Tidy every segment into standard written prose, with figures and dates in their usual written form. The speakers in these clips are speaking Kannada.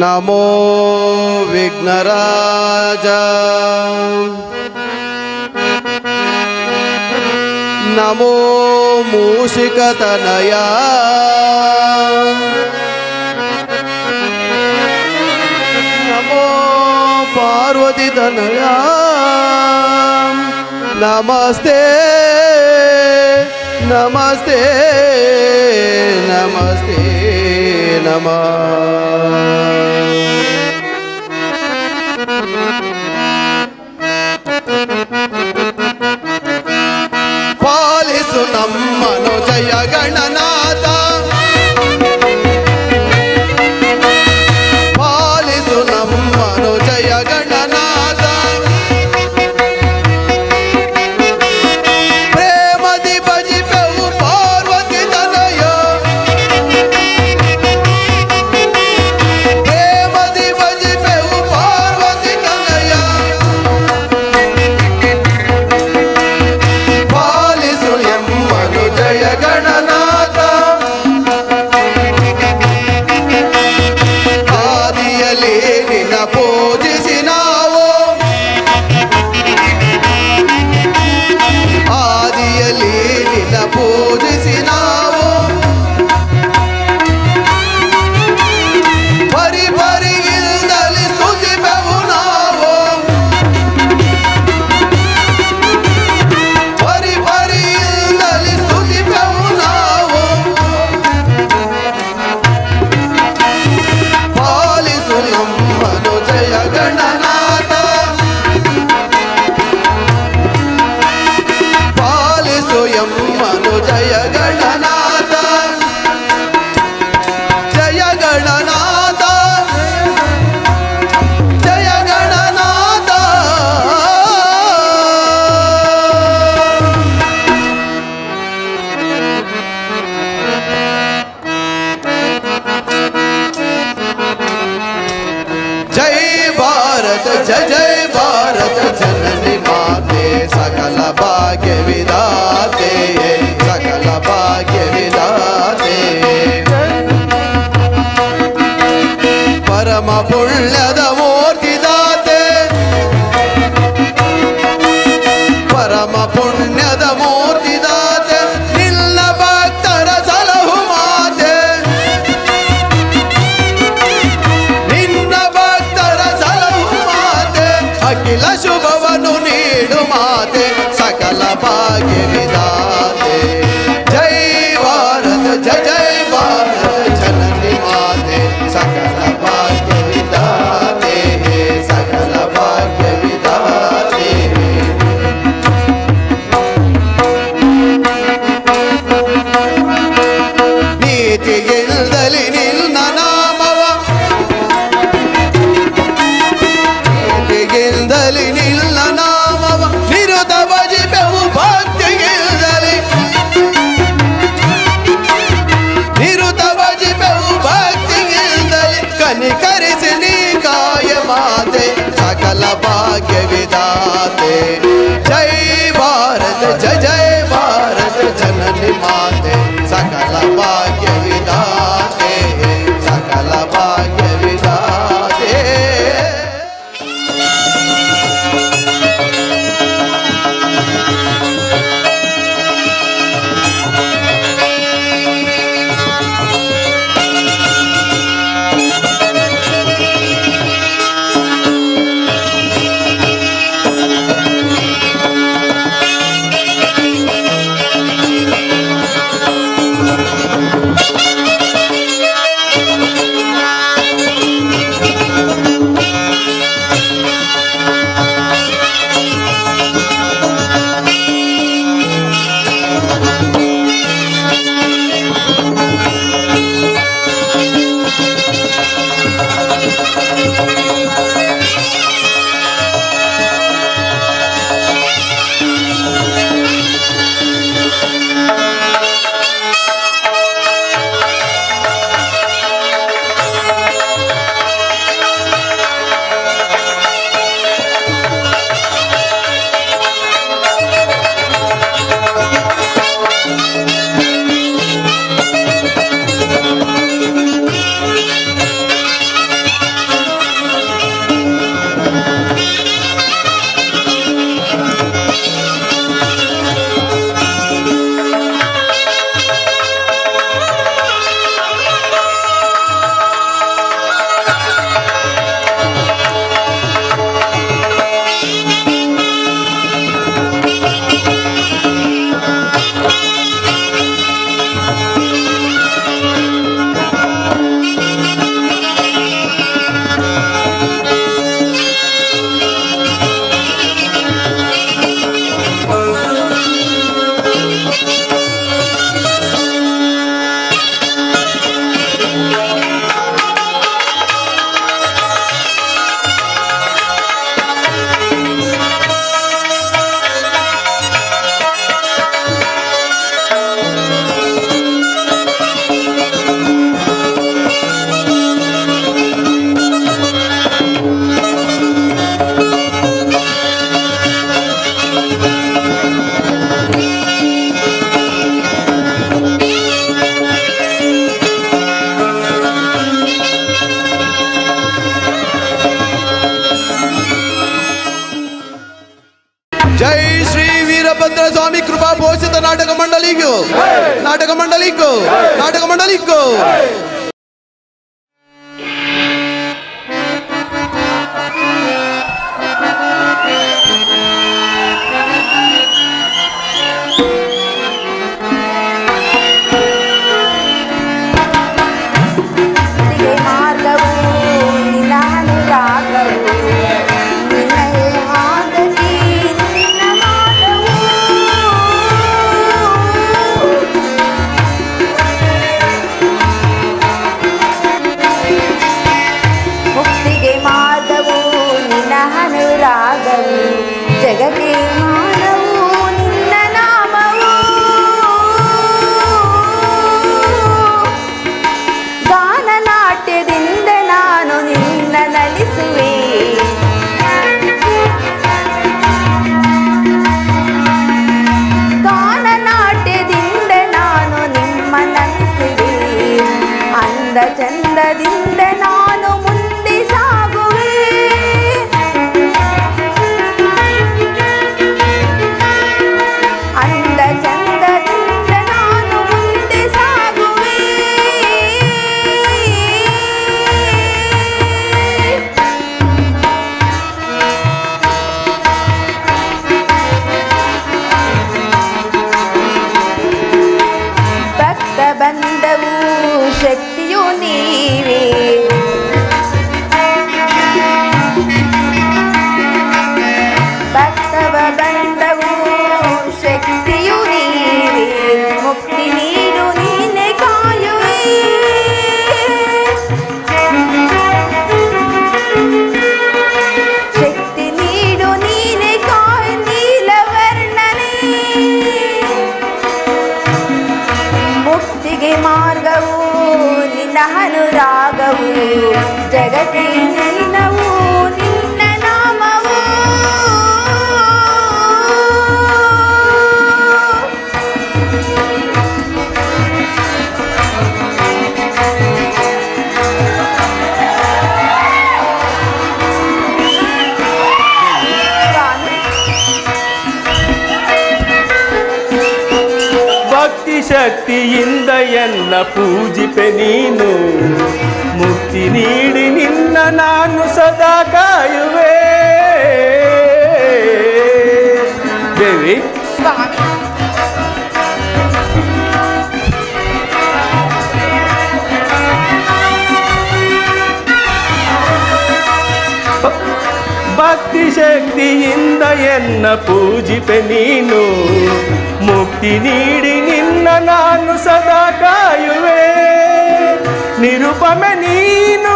ನಮೋ ವಿಘ್ನರಾಜ, ನಮೋ ಮೂಷಿಕತನಯ, ನಮೋ ಪಾರ್ವತಿ ತನಯ. ನಮಸ್ತೆ ನಮಸ್ತೆ ನಮಸ್ತೆ ನಮಃ. ಪಾಲಿಸು ನಮ್ಮನು ಜಯ ಗಣನಾಥ, ಪಾಲಿಸು ನಮ್ಮನು ಜಯ ಗಣನಾಥ. ಪ್ರೇಮದಿ ಭಜಿಪೆವು ಪಾರ್ವತಿ ತನಯ, ಪ್ರೇಮದಿ ಭಜಿಪೆವು ಪಾರ್ವತಿ ತನಯ. ಪಾಲಿಸು ಎಮ್ಮನು ಜಯ ಗಣನಾಥ, ಆದಿಯಲ್ಲಿ ನಿನ್ನ ಪೂಜಿಸಿ ನಾವು, ಆದಿಯಲ್ಲಿ ನಿನ್ನ ಪೂಜಿಸಿ ನಾವು. ಪರಿ ಪರಿಗಿಲ್ದಲ್ಲಿ ಸ್ತುತಿಪೆವು ನಾವು, ಪರಿ ಪರಿಗಿಲ್ದಲ್ಲಿ ಸ್ತುತಿಪೆವು ನಾವು. ಪಾಲಿಸು ನಮ್ಮನು ಜಯ ಗಣನಾಥ, ಪಾಲಿಸು ಎಮ್ಮನು ಜಯ ಗಣನಾಥ, ಜಯ ಗಣನಾಥ, ಜಯ ಗಣನಾಥ. ಜೈ ಭಾರತ ಜಯ ಜಯ ಭಾರತ ಜನನಿ ಮಾತೆ, ಸಕಲ ಭಾಗ್ಯ ವಿಧಾತೆ, ಸಕಲ ಭಾಗ್ಯ ವಿಧಾತೆ. ಪರಮ ಪುಣ್ಯದ ಮೂರ್ತಿ ದಾತೆ, ಪರಮ ಪುಣ್ಯದ ಮೂರ್ತಿ ದಾತೆ. ನಿನ್ನ ಭಕ್ತರ ಸಲಹು ಮಾತೆ, ನಿನ್ನ ಭಕ್ತರ ಸಲಹು ಮಾತೆ. ಅಖಿಲ ಶುಭವನ್ನು ನೀಡು ಮಾತೆ, ಸಕಲ ಭಾಗ್ಯ ವಿಧಾತೆ. ಜೈ ಭಾರತ ಜಯ ಜಯ ಭಾರತ ಜನನಿ ಮಾತೆ, ಸಕಲ ಭಾಗ್ಯ ವಿಧಾತೆ, ಸಕಲ ಭಾಗ್ಯ ವಿಧಾತೆ. ನೀತಿಗಿಲ್ದಲಿ ನಿನ್ನ ನಾಮವ, ನೀತಿಗಿಲ್ದಲಿ ನಿನ್ನ ನಾಮವ. ನಿರುತ ಭಜಿಪೆವು ಭಕ್ತಿಗಿಲ್ದಲಿ, ನಿರುತ ಭಜಿಪೆವು ಭಕ್ತಿಗಿಲ್ದಲಿ. ಕನಿಕರಿಸಿ ನೀ ಕಾಯ ಮಾತೆ, ಸಕಲ ಭಾಗ್ಯ ವಿಧಾತೆ. ಜೈ ಭಾರತ ಜಯ ಜಯ ಭಾರತ ಜನನಿ ಮಾತೆ, ಸಕಲ ಭಾಗ್ಯ ವಿಧಾತೆ. ಮಲಿಕೋ. ಜಗಕ್ಕೆ ಮಾನವು ನಿನ್ನ ನಾಮವು ಗಾನ ನಾಟ್ಯದಿಂದ ನಾನು ನಿನ್ನ ನಲಿಸುವೆ ಗಾನ ನಾಟ್ಯದಿಂದ ನಾನು ನಿಮ್ಮ ನಲಿಸುವೆ ಅಂದ ಚಂದದಿಂದ ನಾನು ಮುಂದೆ ಸಾಗುವೆ ಬಂದವು ಶಕ್ತಿಯು ನೀವೇ ಭಕ್ತವ ಬಂದವು ಶಕ್ತಿಯು ನೀವೇ ಮುಕ್ತಿ ನೀಡು ನೀನೆ ಕಾಯುವೆ ಶಕ್ತಿ ನೀಡು ನೀನೆ ಕಾಯು ನೀಲವರ್ಣನೆ ಮುಕ್ತಿಗೆ ಮಾರ್ಗವು ನಿನ್ನ ಅನುರಾಗವು ಜಗಕ್ಕೆ ನೀನವು ನಿನ್ನ ನಾಮವು ಭಕ್ತಿ ಶಕ್ತಿಯಿಂದ ಎನ್ನ ಪೂಜಿಪೆ ನೀನು ಮುಕ್ತಿ ನೀಡಿ ನಿನ್ನ ನಾನು ಸದಾ ಕಾಯುವೆ ದೇವಿ. ಸ್ವಾಮಿ ಭಕ್ತಿ ಶಕ್ತಿಯಿಂದ ಎನ್ನ ಪೂಜಿಪೆ ನೀನು ಮುಕ್ತಿ ನೀಡಿ ನಿನ್ನ ನಾನು ಸದಾ ಕಾಯುವೆ ನಿರುಪಮೆ ನೀನು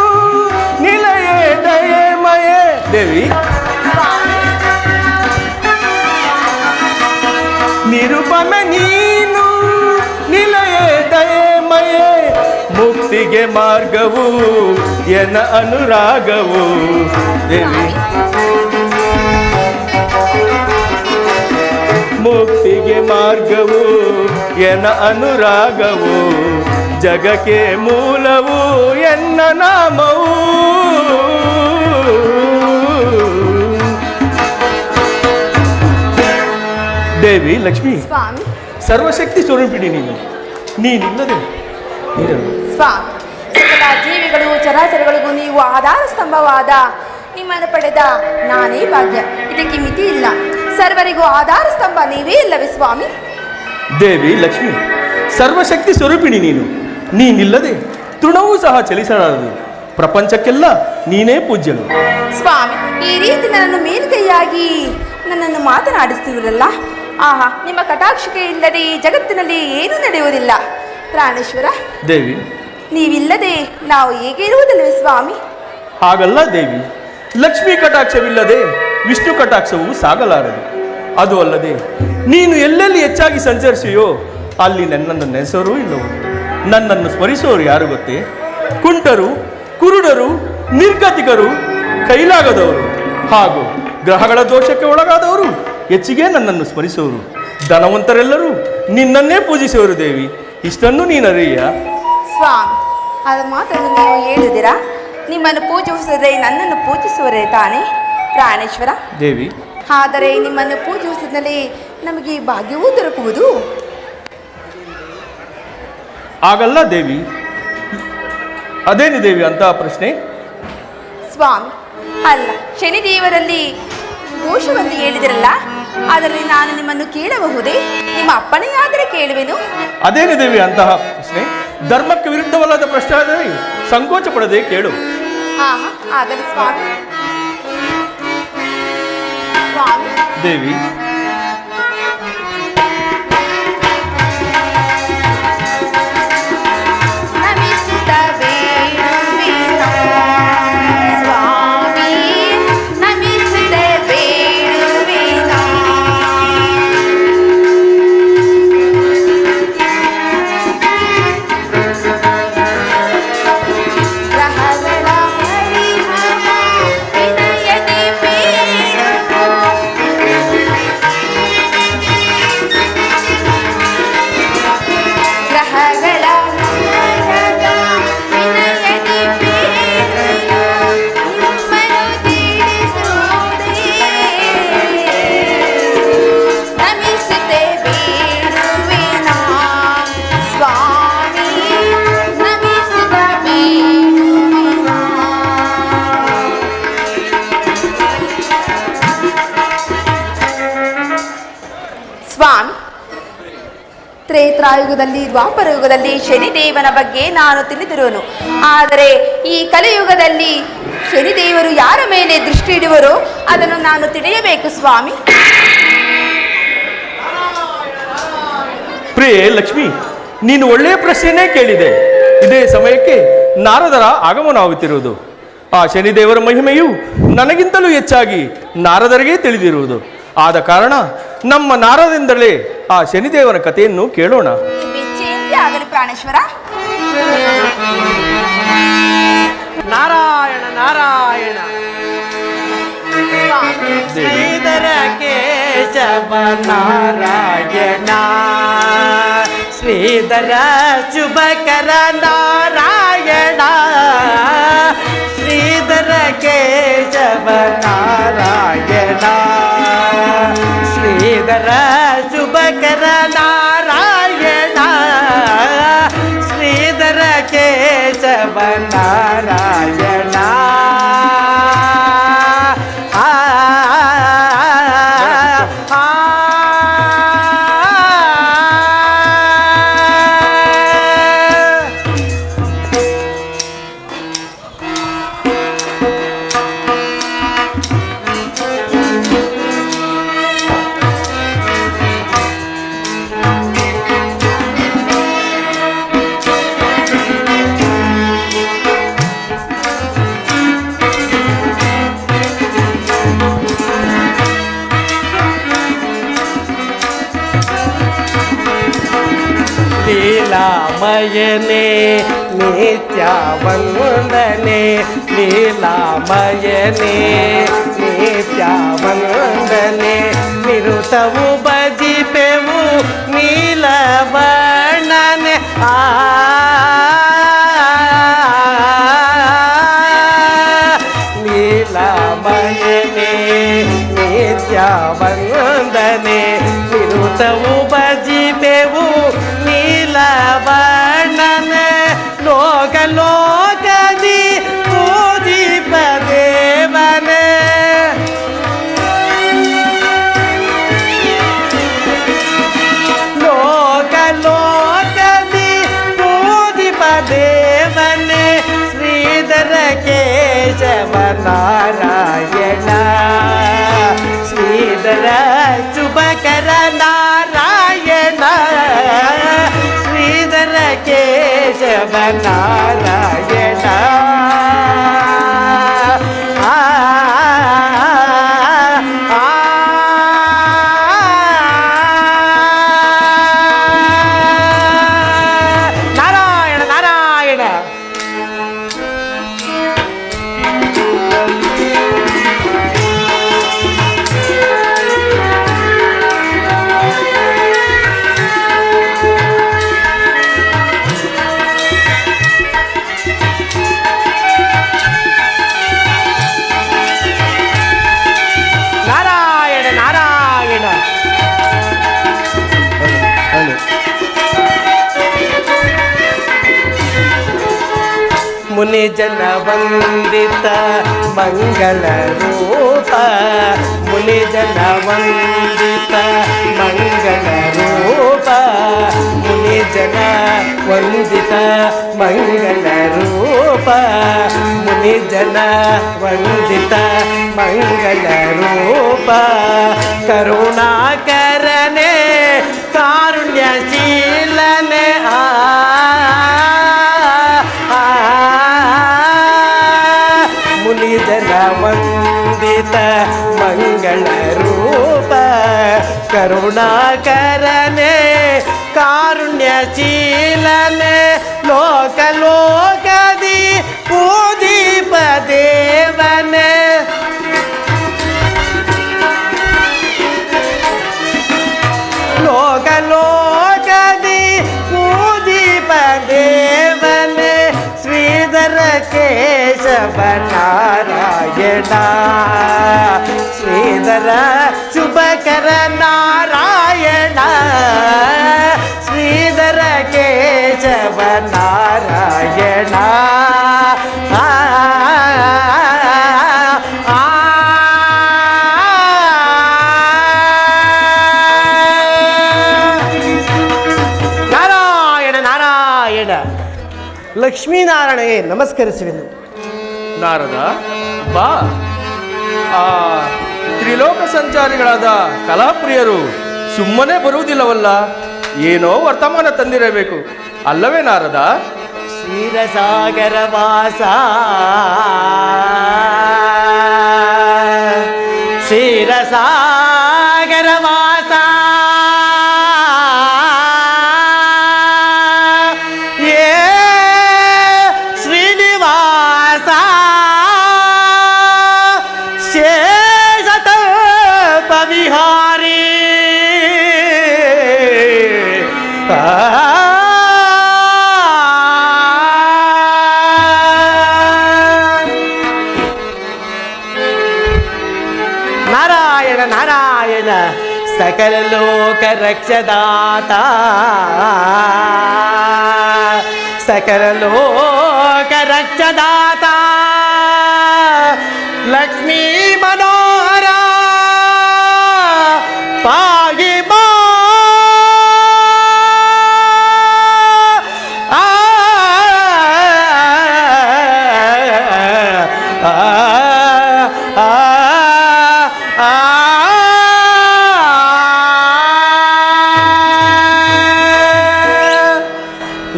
ನಿಲಯೇ ದಯಮಯ ದೇವಿ. ನಿರುಪಮೆ ನೀನು ನಿಲಯೇ ದಯಮಯ ಮುಕ್ತಿಗೆ ಮಾರ್ಗವು ಎನ್ನ ಅನುರಾಗವು ದೇವಿ. ಮುಕ್ತಿಗೆ ಮಾರ್ಗವು ಎನ್ನ ಅನುರಾಗವು ಜಗಕ್ಕೆ ಮೂಲವು ಎನ್ನ ನಾಮವು ದೇವಿ ಲಕ್ಷ್ಮಿ. ಸ್ವಾಮಿ ಸರ್ವಶಕ್ತಿ ಸ್ವರೂಪಿಣಿ ನೀನಿಲ್ಲದೆ ಸ್ವಾಮಿ ಸಕಲ ಜೀವಿಗಳು ಚರಾಚರಗಳಿಗೂ ನೀವು ಆಧಾರ ಸ್ತಂಭವಾದ ನಿಮ್ಮನ್ನು ಪಡೆದ ನಾನೇ ಭಾಗ್ಯ ಇದಕ್ಕೆ ಮಿತಿ ಇಲ್ಲ ಸರ್ವರಿಗೂ ಆಧಾರ ಸ್ತಂಭ ನೀವೇ ಇಲ್ಲವೇ ಸ್ವಾಮಿ. ದೇವಿ ಲಕ್ಷ್ಮಿ ಸರ್ವಶಕ್ತಿ ಸ್ವರೂಪಿಣಿ ನೀನಿಲ್ಲದೆ ತೃಣವೂ ಸಹ ಚಲಿಸಲಾರದು ಪ್ರಪಂಚಕ್ಕೆಲ್ಲ ನೀನೇ ಪೂಜ್ಯನು ಸ್ವಾಮಿ. ಈ ರೀತಿ ನನ್ನನ್ನು ಮೇಲ್ಕೈಯಾಗಿ ನನ್ನನ್ನು ಮಾತನಾಡಿಸ್ತಿರಲ್ಲ ಆಹಾ ನಿಮ್ಮ ಕಟಾಕ್ಷಕ್ಕೆ ಇಲ್ಲದೆ ಈ ಜಗತ್ತಿನಲ್ಲಿ ಏನೂ ನಡೆಯುವುದಿಲ್ಲ ಪ್ರಾಣೇಶ್ವರ. ದೇವಿ ನೀವಿಲ್ಲದೆ ನಾವು ಹೇಗೆ ಇರುವುದಿಲ್ಲವೇ ಸ್ವಾಮಿ. ಹಾಗಲ್ಲ ದೇವಿ, ಲಕ್ಷ್ಮೀ ಕಟಾಕ್ಷವಿಲ್ಲದೆ ವಿಷ್ಣು ಕಟಾಕ್ಷವು ಸಾಗಲಾರದು. ಅದು ಅಲ್ಲದೆ ನೀನು ಎಲ್ಲೆಲ್ಲಿ ಹೆಚ್ಚಾಗಿ ಸಂಚರಿಸಿಯೋ ಅಲ್ಲಿ ನನ್ನನ್ನು ನೆನೆಸೋರೂ ಇಲ್ಲವೋ. ನನ್ನನ್ನು ಸ್ಮರಿಸೋರು ಯಾರು ಗೊತ್ತೇ? ಕುಂಟರು, ಕುರುಡರು, ನಿರ್ಗತಿಕರು, ಕೈಲಾಗದವರು ಹಾಗೂ ಗ್ರಹಗಳ ದೋಷಕ್ಕೆ ಒಳಗಾದವರು ಹೆಚ್ಚಿಗೆ ನನ್ನನ್ನು ಸ್ಮರಿಸೋರು. ಧನವಂತರೆಲ್ಲರೂ ನಿನ್ನನ್ನೇ ಪೂಜಿಸುವರು ದೇವಿ. ಇಷ್ಟನ್ನು ನೀನರಿಯ ಸ್ವಾಮಿ. ಅದು ಮಾತನ್ನು ನೀವು ಹೇಳಿದಿರಾ? ನಿಮ್ಮನ್ನು ಪೂಜಿಸಿದರೆ ನನ್ನನ್ನು ಪೂಜಿಸುವರೇ ತಾನೇ ಪ್ರಾಣೇಶ್ವರ ದೇವಿ. ಆದರೆ ನಿಮ್ಮನ್ನು ಪೂಜಿಸಿದಲ್ಲಿ ನಮಗೆ ಭಾಗ್ಯವೂ ದೊರಕುವುದು. ಆಗಲ್ಲ ದೇವಿ. ಅದೇನು ದೇವಿ ಅಂತ ಪ್ರಶ್ನೆ? ಸ್ವಾಮಿ, ಅಲ್ಲ, ಶನಿದೇವರಲ್ಲಿ ದೋಷವನ್ನು ಹೇಳಿದಿರಲ್ಲ, ಅದರಲ್ಲಿ ನಾನು ನಿಮ್ಮನ್ನು ಕೇಳಬಹುದೇ? ನಿಮ್ಮ ಅಪ್ಪಣೆಯಾದರೆ ಕೇಳುವೆನು. ಅದೇನು ದೇವಿ ಅಂತಹ ಪ್ರಶ್ನೆ? ಧರ್ಮಕ್ಕೆ ವಿರುದ್ಧವಲ್ಲದ ಪ್ರಶ್ನೆ ಆದರೆ ಸಂಕೋಚ ಪಡದೆ ಕೇಳು. ಆಗಲಿ ಸ್ವಾಮಿ. ಸ್ವಾಮಿ ದೇವಿ, ತ್ರೇತಾಯುಗದಲ್ಲಿ ದ್ವಾಪರ ಯುಗದಲ್ಲಿ ಶನಿದೇವನ ಬಗ್ಗೆ ನಾನು ತಿಳಿದಿರುವನು. ಆದರೆ ಈ ಕಲಿಯುಗದಲ್ಲಿ ಶನಿದೇವರು ಯಾರ ಮೇಲೆ ದೃಷ್ಟಿ ಇಡುವರೋ ಅದನ್ನು ನಾನು ತಿಳಿಯಬೇಕು ಸ್ವಾಮಿ. ಪ್ರಿಯೆ ಲಕ್ಷ್ಮಿ, ನೀನು ಒಳ್ಳೆಯ ಪ್ರಶ್ನೆನೇ ಕೇಳಿದೆ. ಇದೇ ಸಮಯಕ್ಕೆ ನಾರದರ ಆಗಮನವಾಗುತ್ತಿರುವುದು. ಆ ಶನಿದೇವರ ಮಹಿಮೆಯು ನನಗಿಂತಲೂ ಹೆಚ್ಚಾಗಿ ನಾರದರಿಗೆ ತಿಳಿದಿರುವುದು. ಆದ ಕಾರಣ ನಮ್ಮ ನಾರದಿಂದಲೇ ಆ ಶನಿದೇವನ ಕಥೆಯನ್ನು ಕೇಳೋಣ. ಆಗಲಿ ಪ್ರಾಣೇಶ್ವರ. ನಾರಾಯಣ ನಾರಾಯಣ. ಶ್ರೀಧರ ಕೇಶವ ನಾರಾಯಣ, ಶ್ರೀಧರ ಶುಭಕರ ನಾರಾಯಣ, ಶ್ರೀಧರ ಕೇಶವ ನಾರಾಯಣ, ಶ್ರೀಧರ ಶುಭಕರ ನಾರಾಯಣ, ಶ್ರೀಧರ ಕೇಶವ ನಾರಾಯಣ. ಲೀಲಾಮಯನೇ ನಿತ್ಯಾವಂದನೆ, ಲೀಲಾಮಯನೇ ನಿತ್ಯಾವಂದನೆ, ನಿರುತವು ಭಜಿಪೆವು ನೀಲವರ್ಣನೆ. ಲೀಲಾಮಯನೇ ನಿತ್ಯಾವಂದನೆ, ನಿರುತವು ಭಜಿಪೆವು ನೀಲವರ್ಣನೆ, ಲೋಕ ಲೋಕದಿ ಪೂಜಿಪ ದೇವನೇ. ಲೋಕ ಲೋಕದಿ ಪೂಜಿಪ ದೇವನೇ, ಶ್ರೀಧರ ಕೇಶವ ನಾರಾಯಣ, ಶ್ರೀಧರ ಶುಭಕರ ನಾರಾಯಣ, ಶ್ರೀಧರ ಕೇಶವ ನಾರಾಯಣ. ನಾರಾಯಣ ನಾರಾಯಣ. ಮುನಿಜನ ವಂದಿತ ಮಂಗಳ ರೂಪ ಮುನಿಜನ ವಂದಿತ ಮಂಗಳ ರೂಪ ಮುನಿಜನ ವಂದಿತ ಮಂಗಳ ರೂಪ ಮುನಿಜನ ವಂದಿತ ಮಂಗಳ ರೂಪ ಕರುಣಾಕರನೆ ಕಾರುಣ್ಯಶೀಲನೆ ಮುನಿಜನ ವಂದಿತ ಮಂಗಳ ರೂಪ ಕರುಣಾಕರನೆ ಕಾರುಣ್ಯಶೀಲನೆ ಲೋಕ ಲೋಕದಿ ಪೂಜಿಪ ದೇವನೆ ಲೋಕ ಲೋಕದಿ ಪೂಜಿಪ ದೇವನೆ ಶ್ರೀಧರ ಕೇಶವ ನಾರಾಯಣ ಶ್ರೀಧರ ಶುಭಕರ ನಾರಾಯಣ ಶ್ರೀಧರ ಕೇಶವ ನಾರಾಯಣ ನಾರಾಯಣ ನಾರಾಯಣ ಲಕ್ಷ್ಮೀನಾರಾಯಣಗೆ ನಮಸ್ಕರಿಸುವೆನು. ನಾರದ ಬಾ. ಆ ತ್ರಿಲೋಕ ಸಂಚಾರಿಗಳಾದ ಕಲಾಪ್ರಿಯರು ಸುಮ್ಮನೆ ಬರುವುದಿಲ್ಲವಲ್ಲ, ಏನೋ ವರ್ತಮಾನ ತಂದಿರಬೇಕು ಅಲ್ಲವೇ ನಾರದ? ಕ್ಷೀರಸಾಗರ ವಾಸ ಕ್ಷೀರಸಾಗರ ವಾಸ ಏ ಶ್ರೀನಿವಾಸ ಶೇಷತ ವಿಹಾರಿ ನಾರಾಯಣ ನಾರಾಯಣ ಸಕಲ ಲೋಕ ರಕ್ಷದಾತ ಸಕಲ ಲೋಕ ರಕ್ಷದಾತ ಲಕ್ಷ್ಮೀ ಮನೋಹರ ಪಾಗಿ ಬಾ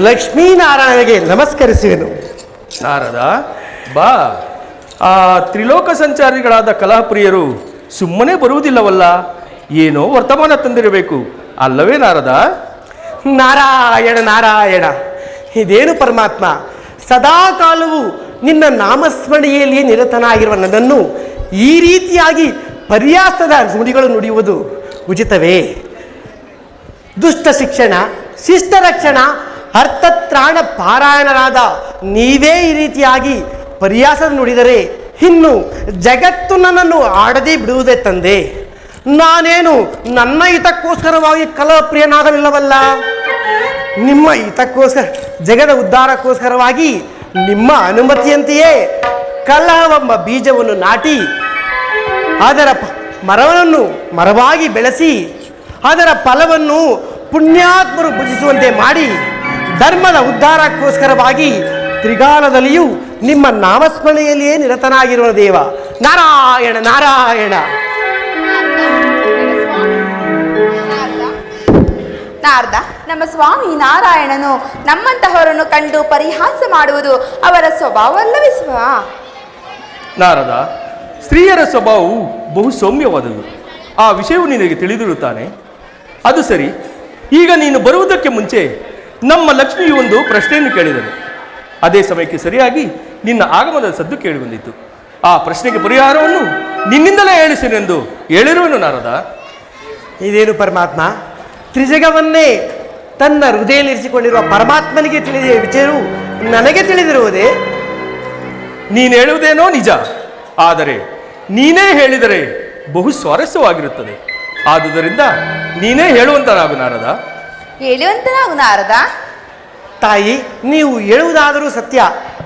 ಲಕ್ಷ್ಮೀನಾರಾಯಣಗೆ ನಮಸ್ಕರಿಸುವೆನು. ನಾರದ ಬಾ. ಆ ತ್ರಿಲೋಕ ಸಂಚಾರಿಗಳಾದ ಕಲಾಪ್ರಿಯರು ಸುಮ್ಮನೆ ಬರುವುದಿಲ್ಲವಲ್ಲ, ಏನೋ ವರ್ತಮಾನ ತಂದಿರಬೇಕು ಅಲ್ಲವೇ ನಾರದ? ನಾರಾಯಣ ನಾರಾಯಣ ಇದೇನು ಪರಮಾತ್ಮ, ಸದಾ ಕಾಲವು ನಿನ್ನ ನಾಮಸ್ಮರಣೆಯಲ್ಲಿ ನಿರತನಾಗಿರುವ ನನ್ನನ್ನು ಈ ರೀತಿಯಾಗಿ ಪರ್ಯಾಸದ ನುಡಿಗಳು ನುಡಿಯುವುದು ಉಚಿತವೇ? ದುಷ್ಟ ಶಿಕ್ಷಣ, ಶಿಷ್ಟ ರಕ್ಷಣ, ಅರ್ಥತ್ರಾಣ ಪಾರಾಯಣರಾದ ನೀವೇ ಈ ರೀತಿಯಾಗಿ ಪರ್ಯಾಸದ ನುಡಿದರೆ ಇನ್ನು ಜಗತ್ತು ನನ್ನನ್ನು ಆಡದೇ ಬಿಡುವುದೇ ತಂದೆ. ನಾನೇನು ನನ್ನ ಹಿತಕ್ಕೋಸ್ಕರವಾಗಿ ಕಲಾಪ್ರಿಯನಾಗಲಿಲ್ಲವಲ್ಲ, ನಿಮ್ಮ ಹಿತಕ್ಕೋಸ್ಕರ ಜಗದ ಉದ್ಧಾರಕ್ಕೋಸ್ಕರವಾಗಿ ನಿಮ್ಮ ಅನುಮತಿಯಂತೆಯೇ ಕಲಹವೆಂಬ ಬೀಜವನ್ನು ನಾಟಿ ಅದರ ಮರವನ್ನು ಮರವಾಗಿ ಬೆಳೆಸಿ ಅದರ ಫಲವನ್ನು ಪುಣ್ಯಾತ್ಮರು ಭುಜಿಸುವಂತೆ ಮಾಡಿ ಧರ್ಮದ ಉದ್ಧಾರಕ್ಕೋಸ್ಕರವಾಗಿ ತ್ರಿಗಾಲದಲ್ಲಿಯೂ ನಿಮ್ಮ ನಾಮಸ್ಮರಣೆಯಲ್ಲಿಯೇ ನಿರತನಾಗಿರುವ ದೇವ ನಾರಾಯಣ ನಾರಾಯಣ. ನಾರದ, ನಮ್ಮ ಸ್ವಾಮಿ ನಾರಾಯಣನು ನಮ್ಮಂತಹವರನ್ನು ಕಂಡು ಪರಿಹಾಸ ಮಾಡುವುದು ಅವರ ಸ್ವಭಾವವಲ್ಲವೇ ಸ್ವ? ನಾರದ, ಸ್ತ್ರೀಯರ ಸ್ವಭಾವವು ಬಹು ಸೌಮ್ಯವಾದುದು. ಆ ವಿಷಯವು ನಿನಗೆ ತಿಳಿದಿರುತ್ತಾನೆ. ಅದು ಸರಿ, ಈಗ ನೀನು ಬರುವುದಕ್ಕೆ ಮುಂಚೆ ನಮ್ಮ ಲಕ್ಷ್ಮಿಯು ಒಂದು ಪ್ರಶ್ನೆಯನ್ನು ಕೇಳಿದನು. ಅದೇ ಸಮಯಕ್ಕೆ ಸರಿಯಾಗಿ ನಿನ್ನ ಆಗಮನದ ಸದ್ದು ಕೇಳಿ ಬಂದಿತ್ತು. ಆ ಪ್ರಶ್ನೆಗೆ ಪರಿಹಾರವನ್ನು ನಿನ್ನಿಂದಲೇ ಹೇಳಿಸಿನೆಂದು ಹೇಳಿರುವನು ನಾರದ. ಇದೇನು ಪರಮಾತ್ಮ, ತ್ರಿಜಗವನ್ನೇ ತನ್ನ ಹೃದಯದಲ್ಲಿರಿಸಿಕೊಂಡಿರುವ ಪರಮಾತ್ಮನಿಗೆ ತಿಳಿದ ವಿಚಾರವು ನನಗೆ ತಿಳಿದಿರುವುದೇ? ನೀನು ಹೇಳುವುದೇನೋ ನಿಜ, ಆದರೆ ನೀನೇ ಹೇಳಿದರೆ ಬಹು ಸ್ವಾರಸ್ಯವಾಗಿರುತ್ತದೆ. ಆದುದರಿಂದ ನೀನೇ ಹೇಳುವಂತನಾಗು ನಾರದ. ಹೇಳುವಂತನಾಗು ನಾರದ. ತಾಯಿ, ನೀವು ಹೇಳುವುದಾದರೂ ಸತ್ಯ,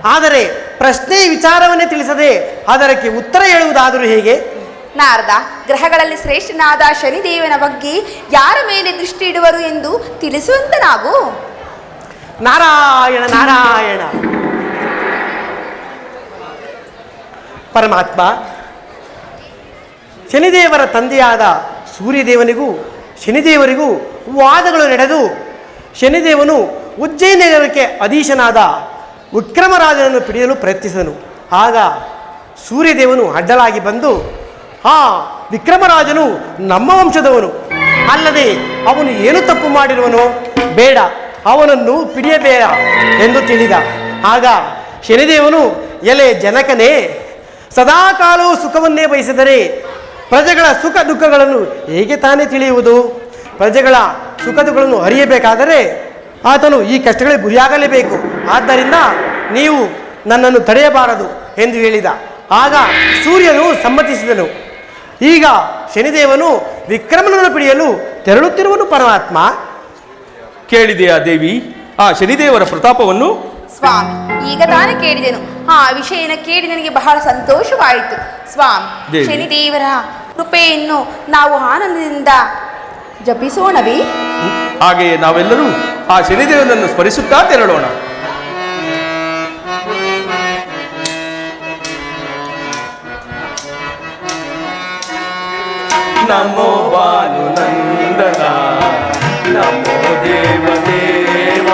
ಆದರೆ ಪ್ರಶ್ನೆ ವಿಚಾರವನ್ನೇ ತಿಳಿಸದೆ ಅದಕ್ಕೆ ಉತ್ತರ ಹೇಳುವುದಾದರೂ ಹೇಗೆ? ನಾರದ, ಗ್ರಹಗಳಲ್ಲಿ ಶ್ರೇಷ್ಠನಾದ ಶನಿದೇವನ ಬಗ್ಗೆ ಯಾರ ಮೇಲೆ ದೃಷ್ಟಿ ಇಡುವರು ಎಂದು ತಿಳಿಸುವಂತ ನಾವು. ನಾರಾಯಣ ನಾರಾಯಣ. ಪರಮಾತ್ಮ, ಶನಿದೇವರ ತಂದೆಯಾದ ಸೂರ್ಯದೇವನಿಗೂ ಶನಿದೇವರಿಗೂ ವಾದಗಳು ನಡೆದು ಶನಿದೇವನು ಉಜ್ಜಯಿನಿ ನಗರಕ್ಕೆ ಅಧೀಶನಾದ ವಿಕ್ರಮರಾಜನನ್ನು ಹಿಡಿಯಲು ಪ್ರಯತ್ನಿಸಿದನು. ಆಗ ಸೂರ್ಯದೇವನು ಅಡ್ಡಲಾಗಿ ಬಂದು, ಆ ವಿಕ್ರಮರಾಜನು ನಮ್ಮ ವಂಶದವನು ಅಲ್ಲದೆ ಅವನು ಏನು ತಪ್ಪು ಮಾಡಿರುವನೋ, ಬೇಡ ಅವನನ್ನು ಪಿಡಿಯಬೇಡ ಎಂದು ತಿಳಿದ. ಆಗ ಶನಿದೇವನು, ಎಲೆ ಜನಕನೇ, ಸದಾಕಾಲವೂ ಸುಖವನ್ನೇ ಬಯಸಿದರೆ ಪ್ರಜೆಗಳ ಸುಖ ದುಃಖಗಳನ್ನು ಹೇಗೆ ತಾನೇ ತಿಳಿಯುವುದು? ಪ್ರಜೆಗಳ ಸುಖ ದುಃಖಗಳನ್ನು ಅರಿಯಬೇಕಾದರೆ ಆತನು ಈ ಕಷ್ಟಗಳಿಗೆ ಗುರಿಯಾಗಲೇಬೇಕು. ಆದ್ದರಿಂದ ನೀವು ನನ್ನನ್ನು ತಡೆಯಬಾರದು ಎಂದು ಹೇಳಿದ. ಆಗ ಸೂರ್ಯನು ಸಮ್ಮತಿಸಿದನು. ಈಗ ಶನಿದೇವನು ವಿಕ್ರಮನನ್ನು ಪಿಡಿಯಲು ತೆರಳುತ್ತಿರುವನು. ಪರಮಾತ್ಮ, ಕೇಳಿದೆಯಾ ದೇವಿ ಆ ಶನಿದೇವರ ಪ್ರತಾಪವನ್ನು? ಸ್ವಾಮಿ, ಈಗ ತಾನೇ ಕೇಳಿದೆನು. ಆ ವಿಷಯನ ಕೇಳಿ ನನಗೆ ಬಹಳ ಸಂತೋಷವಾಯಿತು. ಸ್ವಾಮಿ, ದೇವಿ. ಶನಿದೇವರ ಕೃಪೆಯನ್ನು ನಾವು ಆನಂದದಿಂದ ಜಪಿಸೋಣವೇ? ಹಾಗೆಯೇ ನಾವೆಲ್ಲರೂ ಆ ಶನಿದೇವನನ್ನು ಸ್ಮರಿಸುತ್ತಾ ತೆರಳೋಣ. ನಮೋ ಬಾಲು ನಂದನ, ನಮೋ ದೇವ ದೇವ,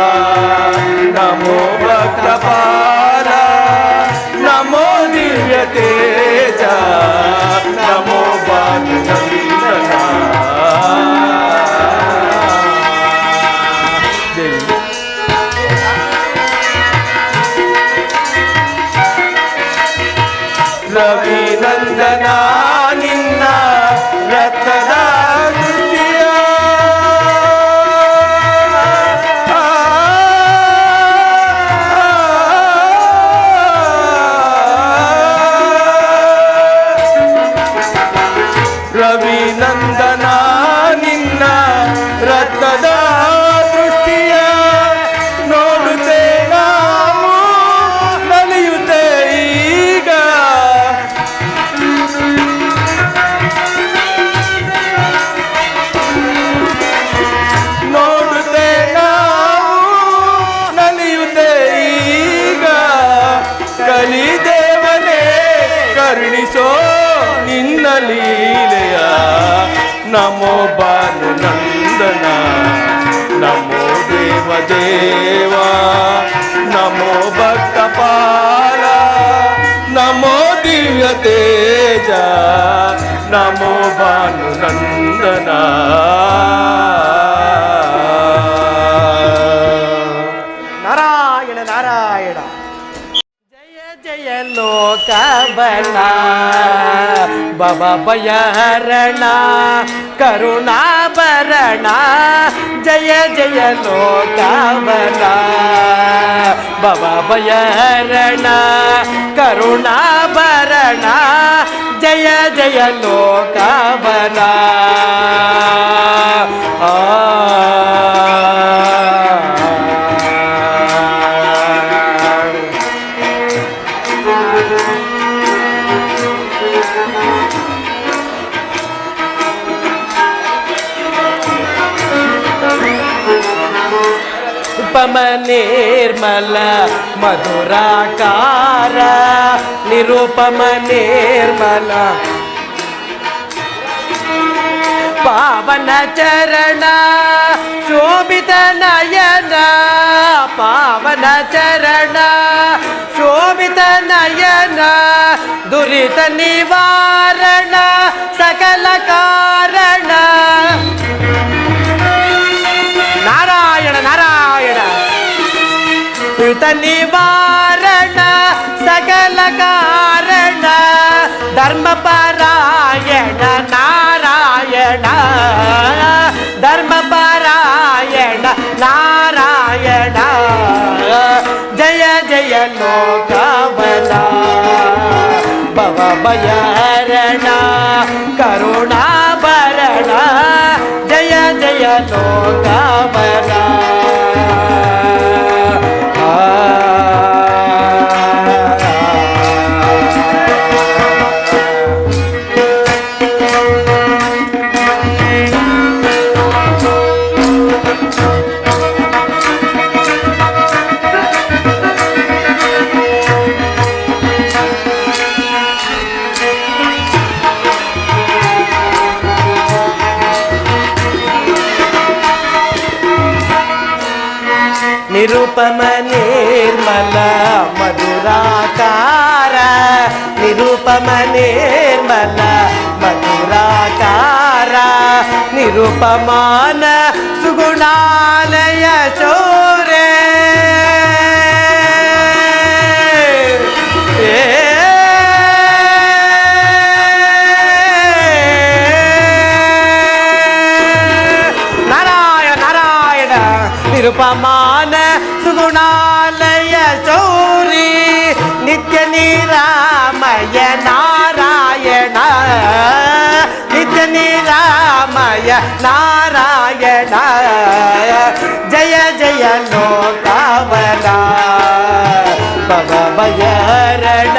ನಮೋ ಭಕ್ತಪಾಲ, ನಮೋ ದಿವ್ಯ ತೇಜ, ನಮೋ ಬಾಲು ನಂದನ. ದೇವಿ, ರವಿ ನಂದನ ನಿನ್ನ ರಕ್ತದ ದೃಷ್ಟಿಯ, ರವಿ ನಂದನ ನಿನ್ನ ರಕ್ತದ ದೃಷ್ಟಿಯ ನೋಡುತ್ತೆ ನಾವು ನಲಿಯುತ್ತೆ ಈಗ. ನೋಡುತ್ತೆ ನಾವು ನಲಿಯುತ್ತೆ ಈಗ. ಕಲಿದೇವನೇ ಕರುಣಿಸೋ ನಿನ್ನ ಲೀಲೆಯ. ನಮೋ ಬಾನು ನಂದನ, ನಮೋ ದೇವ ದೇವ, ನಮೋ ಭಕ್ತಪಾಲ, ನಮೋ ದಿವ್ಯ ತೇಜ, ನಮೋ ಬಾನು ನಂದನ. ನಾರಾಯಣ ನಾರಾಯಣ. ಜಯ ಜಯ ಲೋಕಬಲ ಭವ ಭಯಹರಣ ಕರುಣಾಭರಣ. ಜಯ ಜಯ ಲೋಕಬಲ ಭವ ಭಯಹರಣ ಕರುಣಾಭರಣ. ಜಯ ಜಯ ಲೋಕಬಲ. ಉಪಮ ನಿರ್ಮಲ ಮಧುರಾಕಾರ ನಿರುಪಮ ನಿರ್ಮಲ ಪಾವನ ಚರಣ ಶೋಭಿತ ನಯನ. ಪಾವನ ಚರಣ ಶೋಭಿತ ನಯನ ದುರಿತ ನಿವಾರಣ ಸಕಲ ಕಾರಣ. ನಾರಾಯಣ ನಾರಾಯಣ. ದುರಿತ ನಿವಾರಣ ಸಕಲ ಕಾರಣ ಧರ್ಮಪರಾಯಣ ನಾರಾಯಣ. ಧರ್ಮಪರಾಯಣ ನಾರಾಯಣ. ಜಯ ಜಯ ಲೋಕಬಲ ಭವ ಭಯಹರಣ ಕರುಣಾಭರಣ. ಜಯ ಜಯ ಲೋಕಬಲ. ನಿರುಪಮ ನಿರ್ಮಲ ಮಧುರಾಕಾರ ನಿರುಪಮ ನಿರ್ಮಲ ಮಧುರಾಕಾರ ನಿರುಪಮಾನ ಸುಗುಣಾಲಯ ಶೌರ್ಯ ನಿರುಪಮಾನ ಸುಗುಣಾಲಯ ಚೌರಿ ನಿತ್ಯ ನಿರಾಮಯ ನಾರಾಯಣ ನಿತ್ಯ ನಿರಾಮಯ ನಾರಾಯಣ ಜಯ ಜಯ ಲೋಕವನ ಭವಭಯರಣ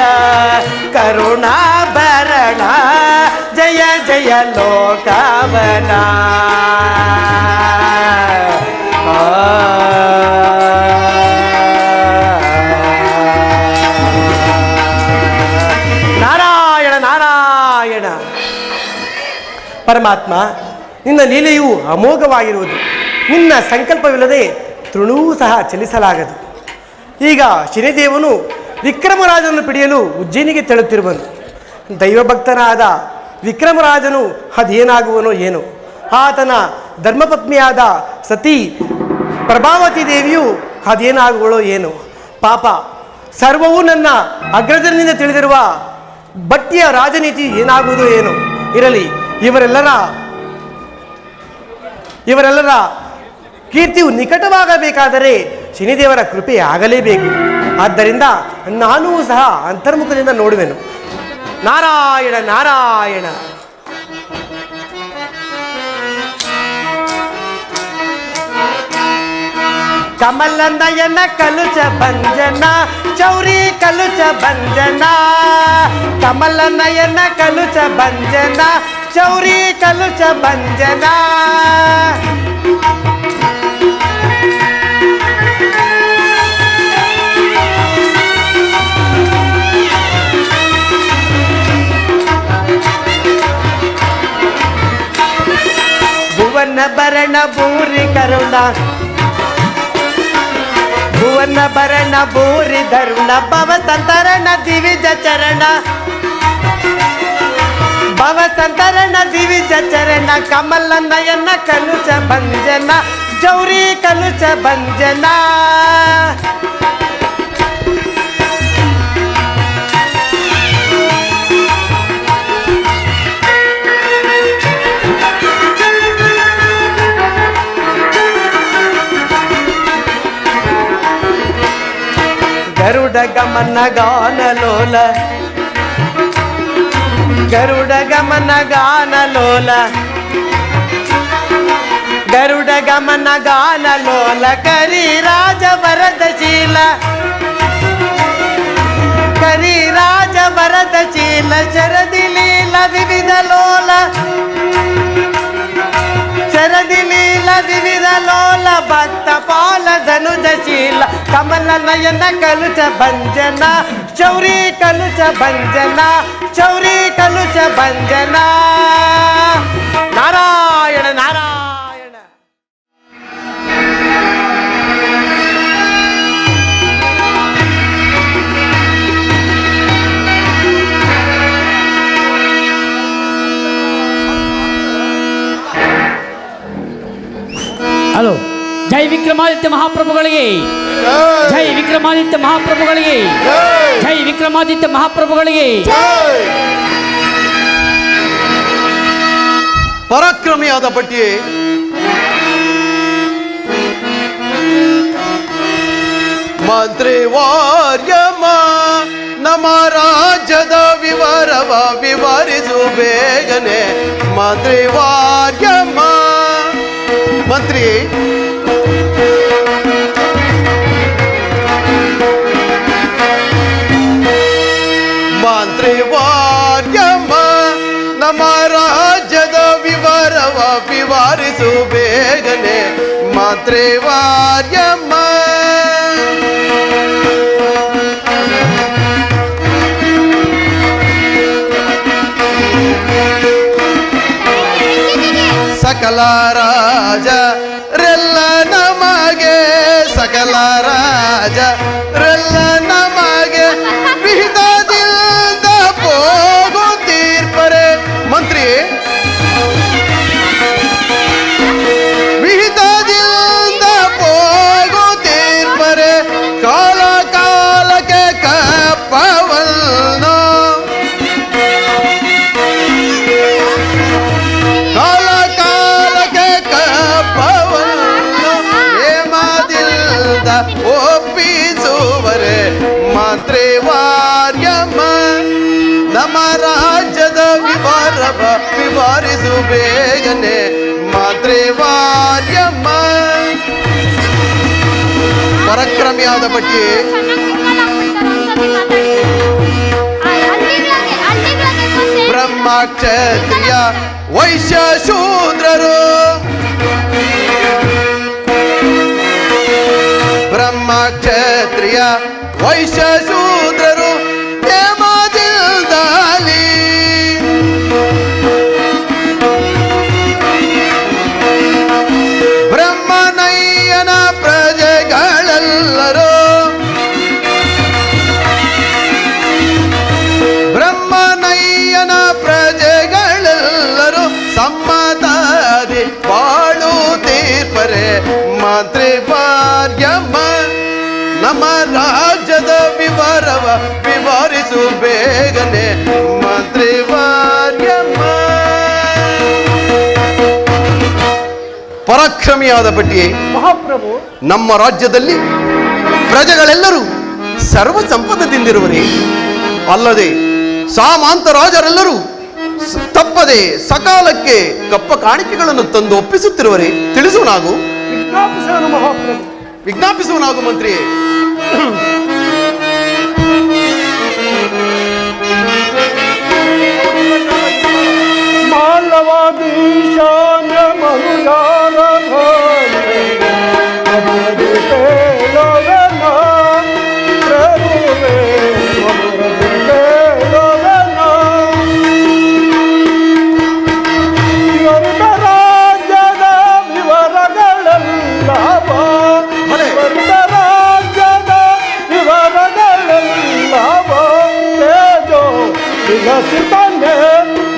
ಕರುಣಾಭರಣ ಜಯ ಜಯ ಲೋಕವನ ನಾರಾಯಣ ನಾರಾಯಣ. ಪರಮಾತ್ಮ, ನಿನ್ನ ಲೀಲೆಯು ಅಮೋಘವಾಗಿರುವುದು. ನಿನ್ನ ಸಂಕಲ್ಪವಿಲ್ಲದೆ ತೃಣವೂ ಸಹ ಚಲಿಸಲಾಗದು. ಈಗ ಶನಿದೇವನು ವಿಕ್ರಮರಾಜನನ್ನು ಪಿಡಿಯಲು ಉಜ್ಜಯಿನಿಗೆ ತೆರಳುತ್ತಿರುವನು. ದೈವಭಕ್ತನಾದ ವಿಕ್ರಮರಾಜನು ಅದೇನಾಗುವನೋ ಏನೋ. ಆತನ ಧರ್ಮಪತ್ನಿಯಾದ ಸತಿ ಪ್ರಭಾವತಿ ದೇವಿಯು ಅದೇನಾಗುವಳೋ ಏನೋ. ಪಾಪ, ಸರ್ವವೂ ನನ್ನ ಅಗ್ರಜನಿಂದ ತಿಳಿದಿರುವ ಭಟ್ಟಿಯ ರಾಜನೀತಿ ಏನಾಗುವುದೋ ಏನೋ. ಇರಲಿ, ಇವರೆಲ್ಲರ ಕೀರ್ತಿಯು ನಿಕಟವಾಗಬೇಕಾದರೆ ಶನಿದೇವರ ಕೃಪೆ ಆಗಲೇಬೇಕು. ಆದ್ದರಿಂದ ನಾನೂ ಸಹ ಅಂತರ್ಮುಖದಿಂದ ನೋಡುವೆನು. ನಾರಾಯಣ ನಾರಾಯಣ. ಕಮಲ ನಯನ ಕಲುಚ ಭಂಜನ ಚೌರಿ ಕಲುಚ ಭಂಜನ ಕಮಲ ನಯನ ಕಲುಚ ಭಂಜನ ಚೌರಿ ಕಲುಚ ಭಂಜನ ಭುವನ ಭರಣ ಭೂರಿ ಕರುಣ ಭುವನ ಭರಣ ಭೂರಿ ಧರುಣ ಭವ ಸಂತರಣ ದಿವಿಜ ಚರಣ ಭವ ಸಂತರಣ ದಿವಿಜ ಚರಣ ಕಮಲ ನಯನ ಕಲುಚ ಭಂಜನ ಚೌರಿ ಕಲುಚ ಭಂಜನ ಗರುಡ ಗಮನ ಗಾನಲೋಲ ಗರುಡ ಗಮನ ಗಾನಲೋಲ ಗರುಡ ಗಮನ ಗಾನಲೋಲ ಕರಿ ರಾಜ ವರದಶೀಲ ಕರಿ ರಾಜ ವರದಶೀಲ ಶರದಿ ಲೀಲ ವಿವಿಧ ಲೋಲ ಶರದಿ ಲೀಲ ವಿವಿಧ ಲೋಲ ಭಕ್ತ ಪಾಲ ಧನುಜಶೀಲ ಕಮಲ ನಯನ ಕಲುಚ ಭಂಜನ ಚೌರಿ ಕಲುಚ ಭಂಜನ ಚೌರಿ ಕಲುಚ ಭಂಜನ ನಾರಾಯಣ ನಾರಾಯಣ. ಹಲೋ, ಜೈ ವಿಕ್ರಮಾದಿತ್ಯ ಮಹಾಪ್ರಭುಗಳಿಗೆ, ಜೈ ವಿಕ್ರಮಾದಿತ್ಯ ಮಹಾಪ್ರಭುಗಳಿಗೆ, ಜೈ ವಿಕ್ರಮಾದಿತ್ಯ ಮಹಾಪ್ರಭುಗಳಿಗೆ. ಪರಾಕ್ರಮಿಯಾದ ಭಟ್ಟಿಯೇ, ಮಂತ್ರಿ ವಾರ್ಯಮ ನಮ್ಮ ರಾಜ್ಯದ ವಿವರವ ವಿವರಿಸು ಬೇಗನೆ. ಮಂತ್ರಿ ವಾರ್ಯಮ ಮಂತ್ರಿ ಮಂತ್ರಿ ವಾರ್ಯಮ್ಮ ನಮ್ಮ ರಾಜ್ಯದ ವಿವರವ ವಿವರಿಸು ಬೇಗನೆ. ಮಂತ್ರಿ ವಾರ್ಯಮ್ಮ ಸಕಲ ರಾಜ ರೆಲ್ಲ ನಮಗೆ ಸಕಲ ರಾಜ ಮಂತ್ರಿವಾರ್ಯಮ್ಮ ನಮ್ಮ ರಾಜ್ಯದ ವಿವರವ ವಿವರಿಸು ಬೇಗನೆ ಮಂತ್ರಿವಾರ್ಯಮ್ಮ. ಪರಾಕ್ರಮಿಯಾದ ಬಗ್ಗೆ ಬ್ರಹ್ಮ ಕ್ಷತ್ರಿಯ ವೈಶ್ಯ ಶೂದ್ರರು ಬ್ರಹ್ಮ ಕ್ಷತ್ರಿಯ ವೈಶ್ಯ ಶೂದ್ರರು ಪ್ರೇಮದಿಂದಾಲಿ ಬ್ರಹ್ಮನಯ್ಯನ ಪ್ರಜೆಗಳೆಲ್ಲರೂ ಬ್ರಹ್ಮನಯ್ಯನ ಪ್ರಜೆಗಳೆಲ್ಲರೂ ಸಮ್ಮತಾದಿ ಬಾಳು ತೀರ್ಪರೆ ಮಂತ್ರಿವಾರ್ಯಮ್ಮ ನಮ್ಮ ರಾಜ್ಯದ ವಿವರವ ವಿವರಿಸು ಬೇಗನೆ ಮಂತ್ರಿವಾರ್ಯಮ್ಮ. ಪರಾಕ್ರಮಿಯಾದ ಭಟ್ಟಿಯೇ, ಮಹಾಪ್ರಭು, ನಮ್ಮ ರಾಜ್ಯದಲ್ಲಿ ಪ್ರಜೆಗಳೆಲ್ಲರೂ ಸರ್ವ ಸಂಪದದಿಂದಿರುವರೇ, ಅಲ್ಲದೆ ಸಾಮಾಂತ ರಾಜರೆಲ್ಲರೂ ತಪ್ಪದೆ ಸಕಾಲಕ್ಕೆ ಕಪ್ಪ ಕಾಣಿಕೆಗಳನ್ನು ತಂದು ಒಪ್ಪಿಸುತ್ತಿರುವರೇ, ತಿಳಿಸುವನಾಗು. ವಿಜ್ಞಾಪಿಸುವನು ಮಹಾಪ್ರಭು. ವಿಜ್ಞಾಪಿಸುವನಾಗು ಮಂತ್ರಿಯೇ. ಮಾಲವಾದೀಶಾನ ಮನುಜಾರ ರಾಜ್ಯದ ವಿವರಗಳೆಲ್ಲ ರಾಜ್ಯದ ವಿವರಗಳೆಲ್ಲ ತೇಜೋ ವಿಕಸಿತನೆ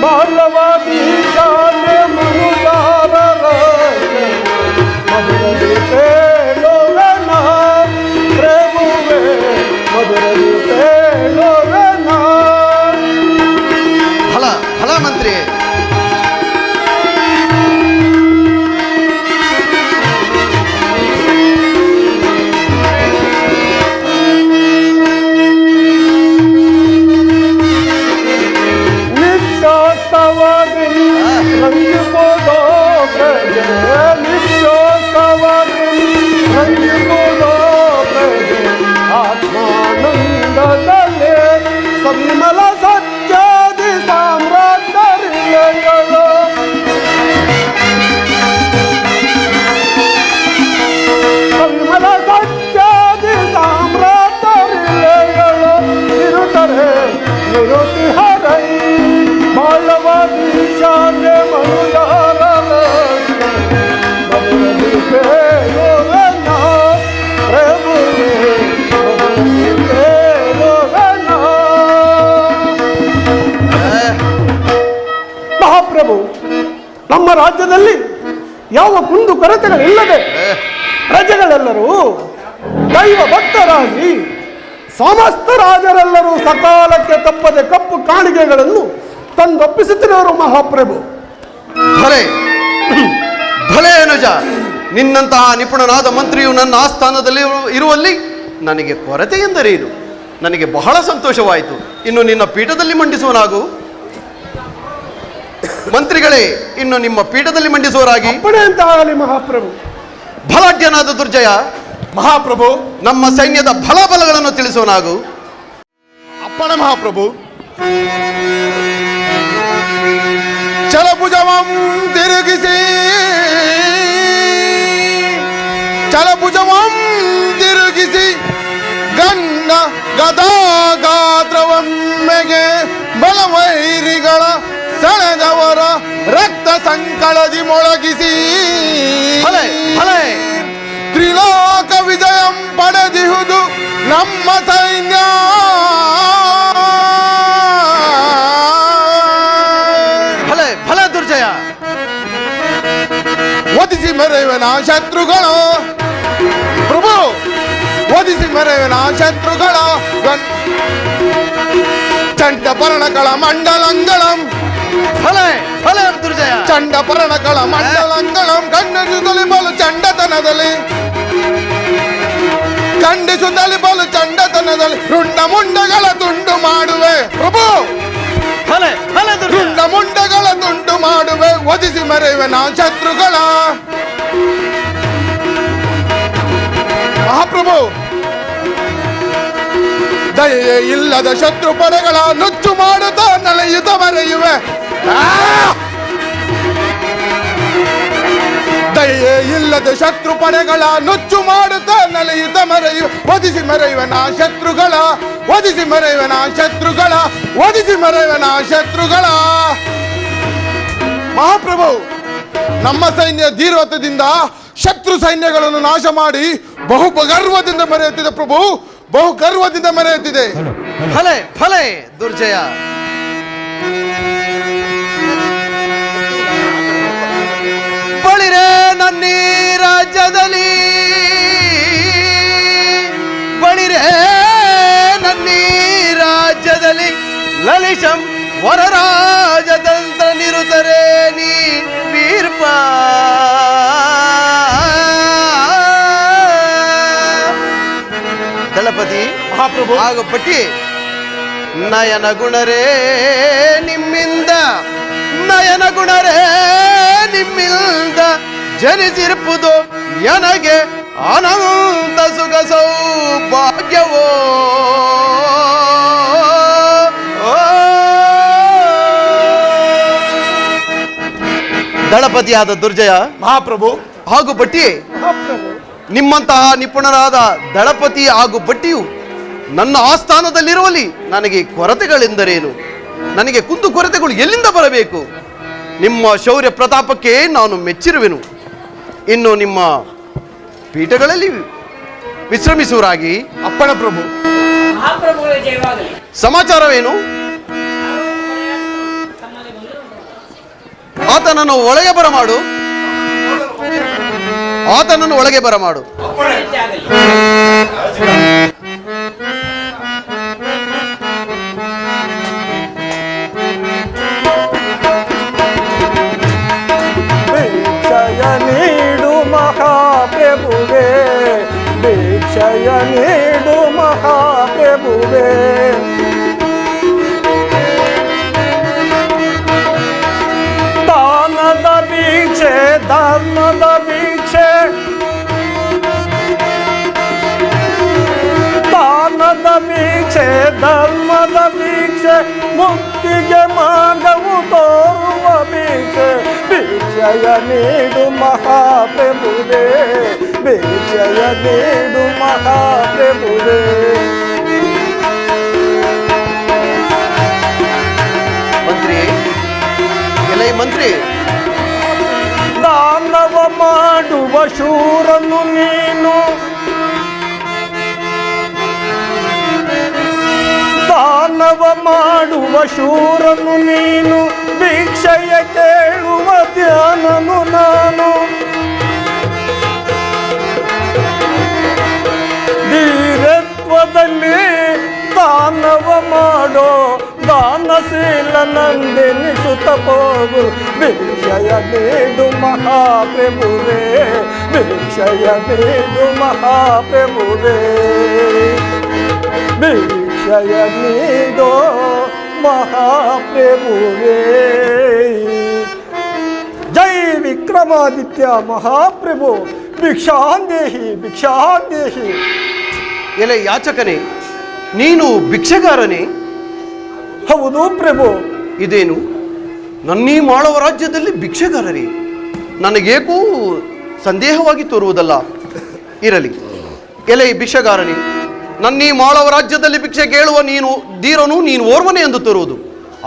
ಮಾಲವಾದೀಶಾನೆ ಮನುಜಾರ ಮಧುರದಿ ತೇಲೋಗನ ಪ್ರೇಮುವೆ ಮಧುರದಿ ತೇಲೋಗನ. ಫಲ ಫಲ ಮಂತ್ರಿಯೇ. ಆತ್ಮಾನಂದದಲ್ಲೇ ಸಂಮಲ ಸತ್ಯಾದಿ ಸಾಮ್ರಾಜ್ಯರಿಲೆಗಳು ಸಂಮಲ ಸತ್ಯಾದಿ ಸಾಮ್ರಾಜ್ಯರಿಲೆಗಳು ಇರುತ್ತಾರೆ ನಿರುತಿ ಹರೈ ಮಾಳವಾದೀಶಾನೆ ಮನುಜಾರ ಮಧುರದಿ ಪೇಲೋಗನ ಪ್ರಭುವೇ ಮಧುರದಿ ಪೇಲೋಗನ. ಮಹಾಪ್ರಭು, ನಮ್ಮ ರಾಜ್ಯದಲ್ಲಿ ಯಾವ ಕುಂದು ಕೊರತೆಗಳಿಲ್ಲದೆ ಪ್ರಜೆಗಳೆಲ್ಲರೂ ದೈವ ಭಕ್ತರಾಗಿ ಸಮಸ್ತ ರಾಜರೆಲ್ಲರೂ ಸಕಾಲಕ್ಕೆ ತಪ್ಪದೆ ಕಪ್ಪು ಕಾಣಿಕೆಗಳನ್ನು ತಂದೊಪ್ಪಿಸುತ್ತಿರುವರು ಮಹಾಪ್ರಭು. ಭಲೆ ಭಲೆ ಅನುಜ, ನಿನ್ನಂತಹ ನಿಪುಣನಾದ ಮಂತ್ರಿಯು ನನ್ನ ಆಸ್ಥಾನದಲ್ಲಿ ಇರುವಲ್ಲಿ ನನಗೆ ಕೊರತೆ ಎಂದರೇನು? ನನಗೆ ಬಹಳ ಸಂತೋಷವಾಯಿತು. ಇನ್ನು ನಿನ್ನ ಪೀಠದಲ್ಲಿ ಮಂಡಿಸುವನಾಗು. ಮಂತ್ರಿಗಳೇ, ಇನ್ನು ನಿಮ್ಮ ಪೀಠದಲ್ಲಿ ಮಂಡಿಸುವರಾಗಿ. ಅಪ್ಪಣೆ ಅಂತ ಆಗಲಿ ಮಹಾಪ್ರಭು. ಬಲಾಢ್ಯನಾದ ದುರ್ಜಯ ಮಹಾಪ್ರಭು, ನಮ್ಮ ಸೈನ್ಯದ ಬಲಗಳನ್ನು ತಿಳಿಸುವನಾಗು. ಅಪ್ಪಣೆ ಮಹಾಪ್ರಭು. ಚಲಭುಜವಂ ತಿರುಗಿಸಿ ಚಲಭುಜವಂ ತಿರುಗಿಸಿ ಗನ್ನ ಗದಾಗಾತ್ರವಮ್ಮೆಗೆ ಬಲವೈರಿಗಳ ಸೆಳೆದವರ ರಕ್ತ ಸಂಕಳದಿ ಮೊಳಗಿಸಿ ಭಲೆ ಭಲೆ ತ್ರಿಲೋಕ ವಿಜಯಂ ಪಡೆದಿಹುದು ನಮ್ಮ ಸೈನ್ಯ. ಭಲೆ ಭಲೆ ದುರ್ಜಯ. ಒದಿಸಿ ಮೆರೆಯುವನ ಶತ್ರುಗಳು ಪ್ರಭು, ಒದಿಸಿ ಮೆರೆಯುವನ ಶತ್ರುಗಳ ಚಂಡ ಪರಣಗಳ ಮಂಡಲಂಗಳಂ ಭಲೆ ಭಲೆ ದುರ್ಜಯ. ಚಂಡ ಪರಣಗಳ ಮಂಡಲಂಗಳಂ ಕಣ್ಣು ತೊಲಿಬಲು ಚಂಡತನದಲ್ಲಿ ಖಂಡಿಸುತ್ತಲಿ ಬಲು ಚಂಡತನದಲ್ಲಿ ರುಂಡ ಮುಂಡಗಳ ತುಂಡು ಮಾಡುವೆ ಪ್ರಭು. ಫಲೆ ಫಲೆ ದುರ್ಜಯ. ರುಂಡ ಮುಂಡಗಳ ತುಂಡು ಮಾಡುವೆ, ಒದಿಸಿ ಮರೆಯುವೆ ನಾ ಶತ್ರುಗಳ. ಮಹಾಪ್ರಭು, ದಯೆ ಇಲ್ಲದ ಶತ್ರು ಪಡೆಗಳ ನುಚ್ಚು ಮಾಡುತ್ತಾ ನಲೆಯುತ ಮರೆಯುವೆ. ದಯೆ ಇಲ್ಲದ ಶತ್ರು ಪಡೆಗಳ ನುಚ್ಚು ಮಾಡುತ್ತಾ ನಲೆಯುತ ಮರೆಯು, ಒದಿಸಿ ಮರೆಯುವೆ ನಾ ಶತ್ರುಗಳ, ಒದಿಸಿ ಮರೆಯುವೆ ನಾ ಶತ್ರುಗಳ, ಒದಿಸಿ ಮರೆಯುವೆ ನಾ ಶತ್ರುಗಳ. ಮಹಾಪ್ರಭು, ನಮ್ಮ ಸೈನ್ಯ ಧೀರತ್ವದಿಂದ ಶತ್ರು ಸೈನ್ಯಗಳನ್ನು ನಾಶ ಮಾಡಿ ಬಹು ಗರ್ವದಿಂದ ಮೆರೆಯುತ್ತಿದೆ ಪ್ರಭು, ಬಹು ಗರ್ವದಿಂದ ಮೆರೆಯುತ್ತಿದೆ. ಫಲೆ ಫಲೆ ದುರ್ಜಯ. ಬಳಿರೆ ನನ್ನೀ ರಾಜ್ಯದಲ್ಲಿ, ಬಳಿರೆ ನನ್ನೀ ರಾಜ್ಯದಲ್ಲಿ ಲಲಿಶಂ ವರರಾಜತಂತ್ರ ನಿರುತರೆ ನೀ ವೀರ್ಪ. ದಳಪತಿ ಮಹಾಪ್ರಭು, ಆಗಪಟ್ಟಿ ನಯನ ಗುಣರೇ ನಿಮ್ಮಿಂದ, ನಯನ ಗುಣರೇ ನಿಮ್ಮಿಂದ ಜನಿಸಿರ್ಪುದು ನನಗೆ ಅನಂತ ಸುಖ ಸೌಭಾಗ್ಯವೋ. ದಳಪತಿಯಾದ ದುರ್ಜಯ, ಮಹಾಪ್ರಭು, ಹಾಗೂ ಬಟ್ಟಿ, ನಿಮ್ಮಂತಹ ನಿಪುಣರಾದ ದಳಪತಿ ಹಾಗೂ ಬಟ್ಟಿಯು ನನ್ನ ಆಸ್ಥಾನದಲ್ಲಿರುವಲ್ಲಿ ನನಗೆ ಕೊರತೆಗಳೆಂದರೇನು? ನನಗೆ ಕುಂದು ಕೊರತೆಗಳು ಎಲ್ಲಿಂದ ಬರಬೇಕು? ನಿಮ್ಮ ಶೌರ್ಯ ಪ್ರತಾಪಕ್ಕೆ ನಾನು ಮೆಚ್ಚಿರುವೆನು. ಇನ್ನು ನಿಮ್ಮ ಪೀಠಗಳಲ್ಲಿ ವಿಶ್ರಮಿಸುವರಾಗಿ. ಅಪ್ಪಣ ಪ್ರಭು. ಸಮಾಚಾರವೇನು? ಆತನನ್ನು ಒಳಗೆ ಬರಮಾಡು, ಆತನನ್ನು ಒಳಗೆ ಬರಮಾಡು. ಭಿಕ್ಷಯ ನೀಡು ಮಹಾಪ್ರಭುವೇ, ಭಿಕ್ಷಯ ನೀಡು ಮಹಾಪ್ರಭುವೇ. ದಾನದ ಭಿಕ್ಷೆ, ಧರ್ಮದ ಭಿಕ್ಷೆ, ದಾನದ ಭಿಕ್ಷೆ, ಧರ್ಮದ ಭಿಕ್ಷೆ, ಮುಕ್ತಿಗೆ ಮಾರ್ಗವು ತೋರುವ ಭಿಕ್ಷೆ. ಭಿಕ್ಷಯ ನೀಡು ಮಹಾಪ್ರಭುವೇ, ಭಿಕ್ಷಯ ನೀಡು ಮಹಾಪ್ರಭುವೇ. ಮಂತ್ರಿ, ಎಲೈ ಮಂತ್ರಿ, ದಾನವ ಮಾಡುವ ಶೂರನು ನೀನು, ದಾನವ ಮಾಡುವ ಶೂರನು ನೀನು, ಭಿಕ್ಷಯ ಕೇಳುವ ಧ್ಯಾನನು ನಾನು. ಧೀರತ್ವದಲ್ಲಿ ದಾನವ ಮಾಡೋ ದಾನಶೀಲ ನಂದೆನಿಸುತ್ತ ಹೋಗು. ಭಿಕ್ಷಯ ನೀಡು ಮಹಾಪ್ರಭುವೇ, ಭಿಕ್ಷಯ ನೀಡು ಮಹಾಪ್ರಭುವೇ, ಭಿಕ್ಷಯ ನೀಡೋ ಮಹಾಪ್ರಭುವೇ. ಜೈ ವಿಕ್ರಮಾದಿತ್ಯ ಮಹಾಪ್ರಭು, ಭಿಕ್ಷಾಂದೇಹಿ ಭಿಕ್ಷಾಂದೇಹಿ. ಎಲೆ ಯಾಚಕನೇ, ನೀನು ಭಿಕ್ಷೆಗಾರನೇ? ಹೌದು ಪ್ರಭು. ಇದೇನು ನನ್ನೀ ಮಾಳವ ರಾಜ್ಯದಲ್ಲಿ ಭಿಕ್ಷೆಗಾರರೇ? ನನಗೇಕೂ ಸಂದೇಹವಾಗಿ ತೋರುವುದಲ್ಲ. ಇರಲಿ. ಎಲೆ ಭಿಕ್ಷೆಗಾರನೇ, ನನ್ನೀ ಮಾಳವ ರಾಜ್ಯದಲ್ಲಿ ಭಿಕ್ಷೆ ಕೇಳುವ ನೀನು ಧೀರನು, ನೀನು ಓರ್ವನೇ ಎಂದು ತೋರುವುದು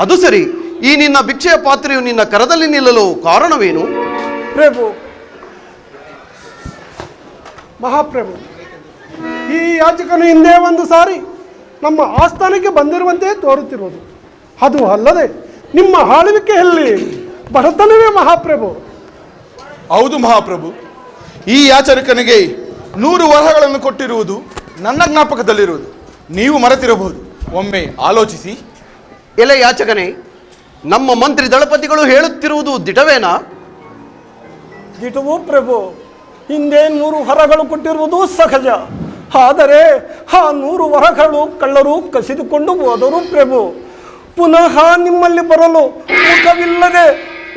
ಅದು ಸರಿ. ಈ ನಿನ್ನ ಭಿಕ್ಷೆಯ ಪಾತ್ರೆಯು ನಿನ್ನ ಕರದಲ್ಲಿ ನಿಲ್ಲಲು ಕಾರಣವೇನು? ಪ್ರಭು, ಮಹಾಪ್ರಭು, ಈ ಯಾಚಕನು ಹಿಂದೆ ಒಂದು ಸಾರಿ ನಮ್ಮ ಆಸ್ಥಾನಕ್ಕೆ ಬಂದಿರುವಂತೆ ತೋರುತ್ತಿರುವುದು. ಅದು ಅಲ್ಲದೆ ನಿಮ್ಮ ಆಳ್ವಿಕೆಯಲ್ಲಿ ಬಡತನವೇ ಮಹಾಪ್ರಭು. ಹೌದು ಮಹಾಪ್ರಭು, ಈ ಯಾಚಕನಿಗೆ 100 ವರಗಳನ್ನು ಕೊಟ್ಟಿರುವುದು ನನ್ನ ಜ್ಞಾಪಕದಲ್ಲಿರುವುದು ನೀವು ಮರೆತಿರಬಹುದು. ಒಮ್ಮೆ ಆಲೋಚಿಸಿ. ಎಲೆ ಯಾಚಕನೇ, ನಮ್ಮ ಮಂತ್ರಿ ದಳಪತಿಗಳು ಹೇಳುತ್ತಿರುವುದು ದಿಟವೇನಾ? ದಿಟವು ಪ್ರಭು. ಹಿಂದೆ 100 ವರಗಳು ಕೊಟ್ಟಿರುವುದು ಸಹಜ. ಆದರೆ ಆ 100 ವರಗಳು ಕಳ್ಳರು ಕಸಿದುಕೊಂಡು ಹೋದರು ಪ್ರಭು. ಪುನಃ ನಿಮ್ಮಲ್ಲಿ ಬರಲು ಮುಖವಿಲ್ಲದೆ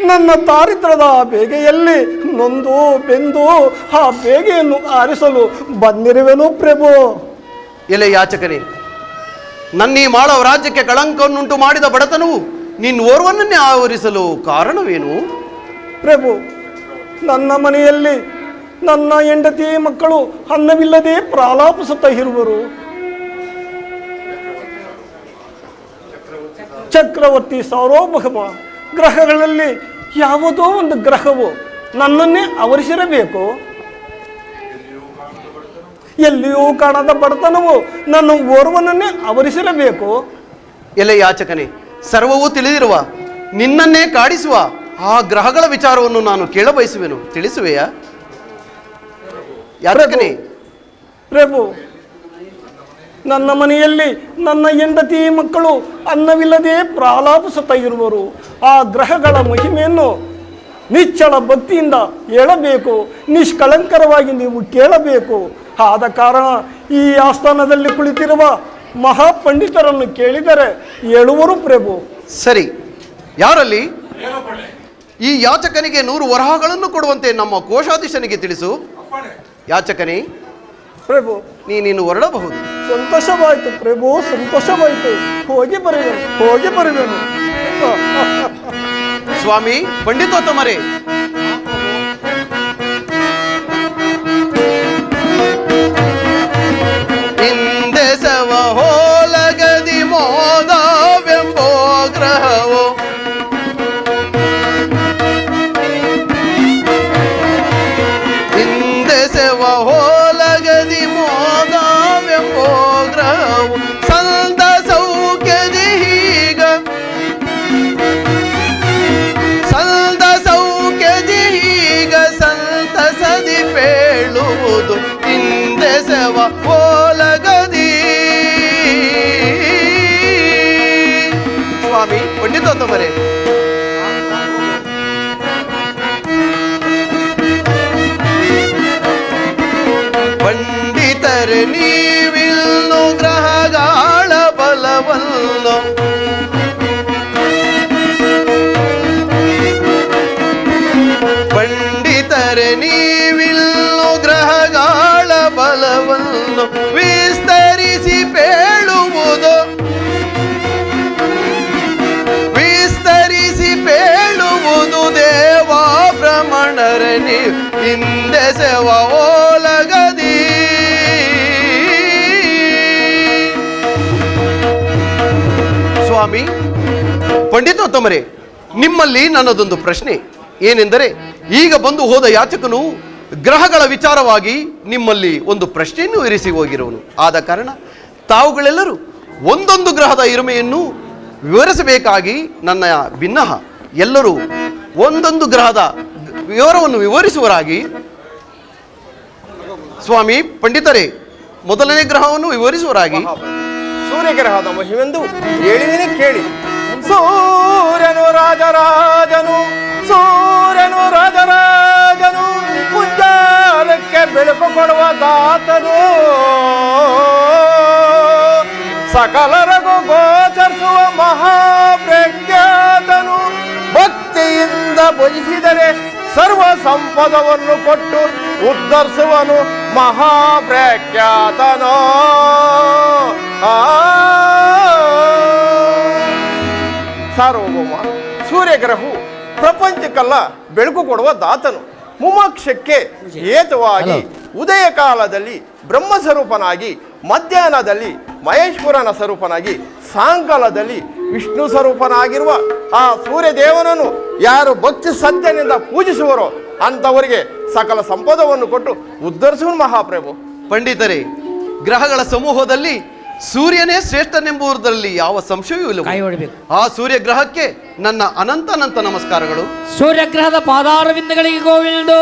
ನನ್ನ ದಾರಿದ್ರ್ಯದ ಬೇಗೆಯಲ್ಲಿ ನೊಂದು ಬೆಂದು ಆ ಬೇಗೆಯನ್ನು ಆರಿಸಲು ಬಂದಿರುವೆನು ಪ್ರಭು. ಎಲೆ ಯಾಚಕನೇ, ನನ್ನೀ ಮಾಳವ ರಾಜ್ಯಕ್ಕೆ ಕಳಂಕವನ್ನುಂಟು ಮಾಡಿದ ಬಡತನವು ಓರ್ವನನ್ನೇ ಆವರಿಸಲು ಕಾರಣವೇನು? ಪ್ರಭು, ನನ್ನ ಮನೆಯಲ್ಲಿ ನನ್ನ ಹೆಂಡತಿ ಮಕ್ಕಳು ಅನ್ನವಿಲ್ಲದೆ ಪ್ರಾಲಾಪಿಸುತ್ತಾ ಇರುವರು. ಚಕ್ರವರ್ತಿ ಸಾರ್ವಭೌಮ ಗ್ರಹಗಳಲ್ಲಿ ಯಾವುದೋ ಒಂದು ಗ್ರಹವು ನನ್ನನ್ನೇ ಆವರಿಸಿರಬೇಕು. ಎಲ್ಲಿಯೂ ಕಾಣದ ಬಡತನವು ನನ್ನ ಓರ್ವನನ್ನೇ ಆವರಿಸಿರಬೇಕು. ಎಲೆ ಯಾಚಕನೇ, ಸರ್ವವೂ ತಿಳಿದಿರುವ ನಿನ್ನನ್ನೇ ಕಾಡಿಸುವ ಆ ಗ್ರಹಗಳ ವಿಚಾರವನ್ನು ನಾನು ಕೇಳಬಯಸುವೆನು, ತಿಳಿಸುವೆಯಾ ಯಾಚಕನೇ? ಪ್ರಭು, ನನ್ನ ಮನೆಯಲ್ಲಿ ನನ್ನ ಹೆಂಡತಿ ಮಕ್ಕಳು ಅನ್ನವಿಲ್ಲದೆ ಪ್ರಾಲಾಪಿಸುತ್ತಾ ಇರುವರು. ಆ ಗ್ರಹಗಳ ಮಹಿಮೆಯನ್ನು ನಿಚ್ಚಳ ಭಕ್ತಿಯಿಂದ ಹೇಳಬೇಕು, ನಿಷ್ಕಳಂಕರವಾಗಿ ನೀವು ಕೇಳಬೇಕು. ಆದ ಕಾರಣ ಈ ಆಸ್ಥಾನದಲ್ಲಿ ಕುಳಿತಿರುವ ಮಹಾಪಂಡಿತರನ್ನು ಕೇಳಿದರೆ ಹೇಳುವರು ಪ್ರಭು. ಸರಿ, ಯಾರಲ್ಲಿ ಈ ಯಾಚಕನಿಗೆ 100 ವರಹಗಳನ್ನು ಕೊಡುವಂತೆ ನಮ್ಮ ಕೋಶಾಧೀಶನಿಗೆ ತಿಳಿಸು. ಯಾಚಕನೇ, ಪ್ರಭು, ನೀನು ಹೊರಡಬಹುದು. ಸಂತೋಷವಾಯಿತು ಪ್ರಭು, ಸಂತೋಷವಾಯಿತು. ಹೋಗಿ ಬರುವೆನು. ಸ್ವಾಮಿ ಪಂಡಿತೋತ್ತಮರೇ, ಇಂದೆಸವ ಹೋಲಗದಿ ಮೋದವೆಂಬೋ ಗ್ರಹವು ಇಂದೆಸವ ಹೋಲಗದಿ ಮೋದವೆಂಬೋ ಗ್ರಹವು ಸಂದ ಸೌಖ್ಯದಿ ಹೀಗ ಸಂದ ಸೌಖ್ಯದಿ ಹೀಗ ಸಂತಸದಿ ಪೇಳುವುದು ಇಂದೆಸವ ಹೋಲಗದಿ. ಸ್ವಾಮಿ ಪಂಡಿತೋತ್ತಮರೇ, ಪಂಡಿತರೆ ನೀವಿಲ್ಲು ಗ್ರಹಗಾಳ ಬಲವಲ್ಲೋ ಪಂಡಿತರೆ ನೀವಿಲ್ಲು ಗ್ರಹಗಾಳ ಬಲವನ್ನು ವಿಸ್ತರಿಸಿ ಪೇಳುವುದು ದೇವಾ ಭ್ರಮಣರೆ ನೀವು ಹಿಂದೆಸೆವ ಓಲಗದಿ. ಸ್ವಾಮಿ ಪಂಡಿತೋತ್ತಮರೇ, ನಿಮ್ಮಲ್ಲಿ ನನ್ನದೊಂದು ಪ್ರಶ್ನೆ ಏನೆಂದರೆ, ಈಗ ಬಂದು ಹೋದ ಯಾಚಕನು ಗ್ರಹಗಳ ವಿಚಾರವಾಗಿ ನಿಮ್ಮಲ್ಲಿ ಒಂದು ಪ್ರಶ್ನೆಯನ್ನು ಇರಿಸಿ ಹೋಗಿರುವನು. ಆದ ಕಾರಣ ತಾವುಗಳೆಲ್ಲರೂ ಒಂದೊಂದು ಗ್ರಹದ ಇರುಮೆಯನ್ನು ವಿವರಿಸಬೇಕಾಗಿ ನನ್ನ ಭಿನ್ನಹ ಎಲ್ಲರೂ ಒಂದೊಂದು ಗ್ರಹದ ವಿವರವನ್ನು ವಿವರಿಸುವರಾಗಿ. ಸ್ವಾಮಿ ಪಂಡಿತರೇ, ಮೊದಲನೇ ಗ್ರಹವನ್ನು ವಿವರಿಸುವರಾಗಿ. ಸೂರ್ಯಗ್ರಹದ ಮಹಿಮೆಂದು ಹೇಳಿದಿನಿ ಕೇಳಿ. ಸೂರ್ಯನು ರಾಜರಾಜನು ಮುಂಜಾಲಕ್ಕೆ ಬೆಳಕು ಕೊಡುವ ದಾತನು, ಸಕಲರಗೂ ಗೋಚರಿಸುವ ಮಹಾಪ್ರಖ್ಯಾತನು, ಭಕ್ತಿಯಿಂದ ಭಜಿಸಿದರೆ ಸರ್ವ ಸಂಪದವನ್ನು ಕೊಟ್ಟು ಉದ್ಧರಿಸುವನು ಮಹಾಪ್ರಖ್ಯಾತನು. ಸಾರ್ವಭೌಮ ಸೂರ್ಯಗ್ರಹವು ಪ್ರಪಂಚಕ್ಕೆಲ್ಲ ಬೆಳಕು ಕೊಡುವ ದಾತನು. ಮುಮೋಕ್ಷಕ್ಕೆ ಹೇತುವಾಗಿ ಉದಯ ಕಾಲದಲ್ಲಿ ಬ್ರಹ್ಮ ಸ್ವರೂಪನಾಗಿ, ಮಧ್ಯಾಹ್ನದಲ್ಲಿ ಮಹೇಶ್ವರನ ಸ್ವರೂಪನಾಗಿ, ಸಾಯಂಕಾಲದಲ್ಲಿ ವಿಷ್ಣು ಸ್ವರೂಪನಾಗಿರುವ ಆ ಸೂರ್ಯದೇವನನ್ನು ಯಾರು ಭಕ್ತಿ ಶ್ರದ್ಧೆಯಿಂದ ಪೂಜಿಸುವರೋ ಅಂಥವರಿಗೆ ಸಕಲ ಸಂಪದವನ್ನು ಕೊಟ್ಟು ಉದ್ಧರಿಸುವ ಮಹಾಪ್ರಭು. ಪಂಡಿತರೇ, ಗ್ರಹಗಳ ಸಮೂಹದಲ್ಲಿ ಸೂರ್ಯನೇ ಶ್ರೇಷ್ಠನೆಂಬುದರಲ್ಲಿ ಯಾವ ಸಂಶಯವೂ ಇಲ್ಲ. ಆ ಸೂರ್ಯ ಗ್ರಹಕ್ಕೆ ನನ್ನ ಅನಂತ ನಮಸ್ಕಾರಗಳು. ಸೂರ್ಯಗ್ರಹದ ಪಾದಾರವಿಂದಗಳಿಗೆ ಗೋವಿಂದ.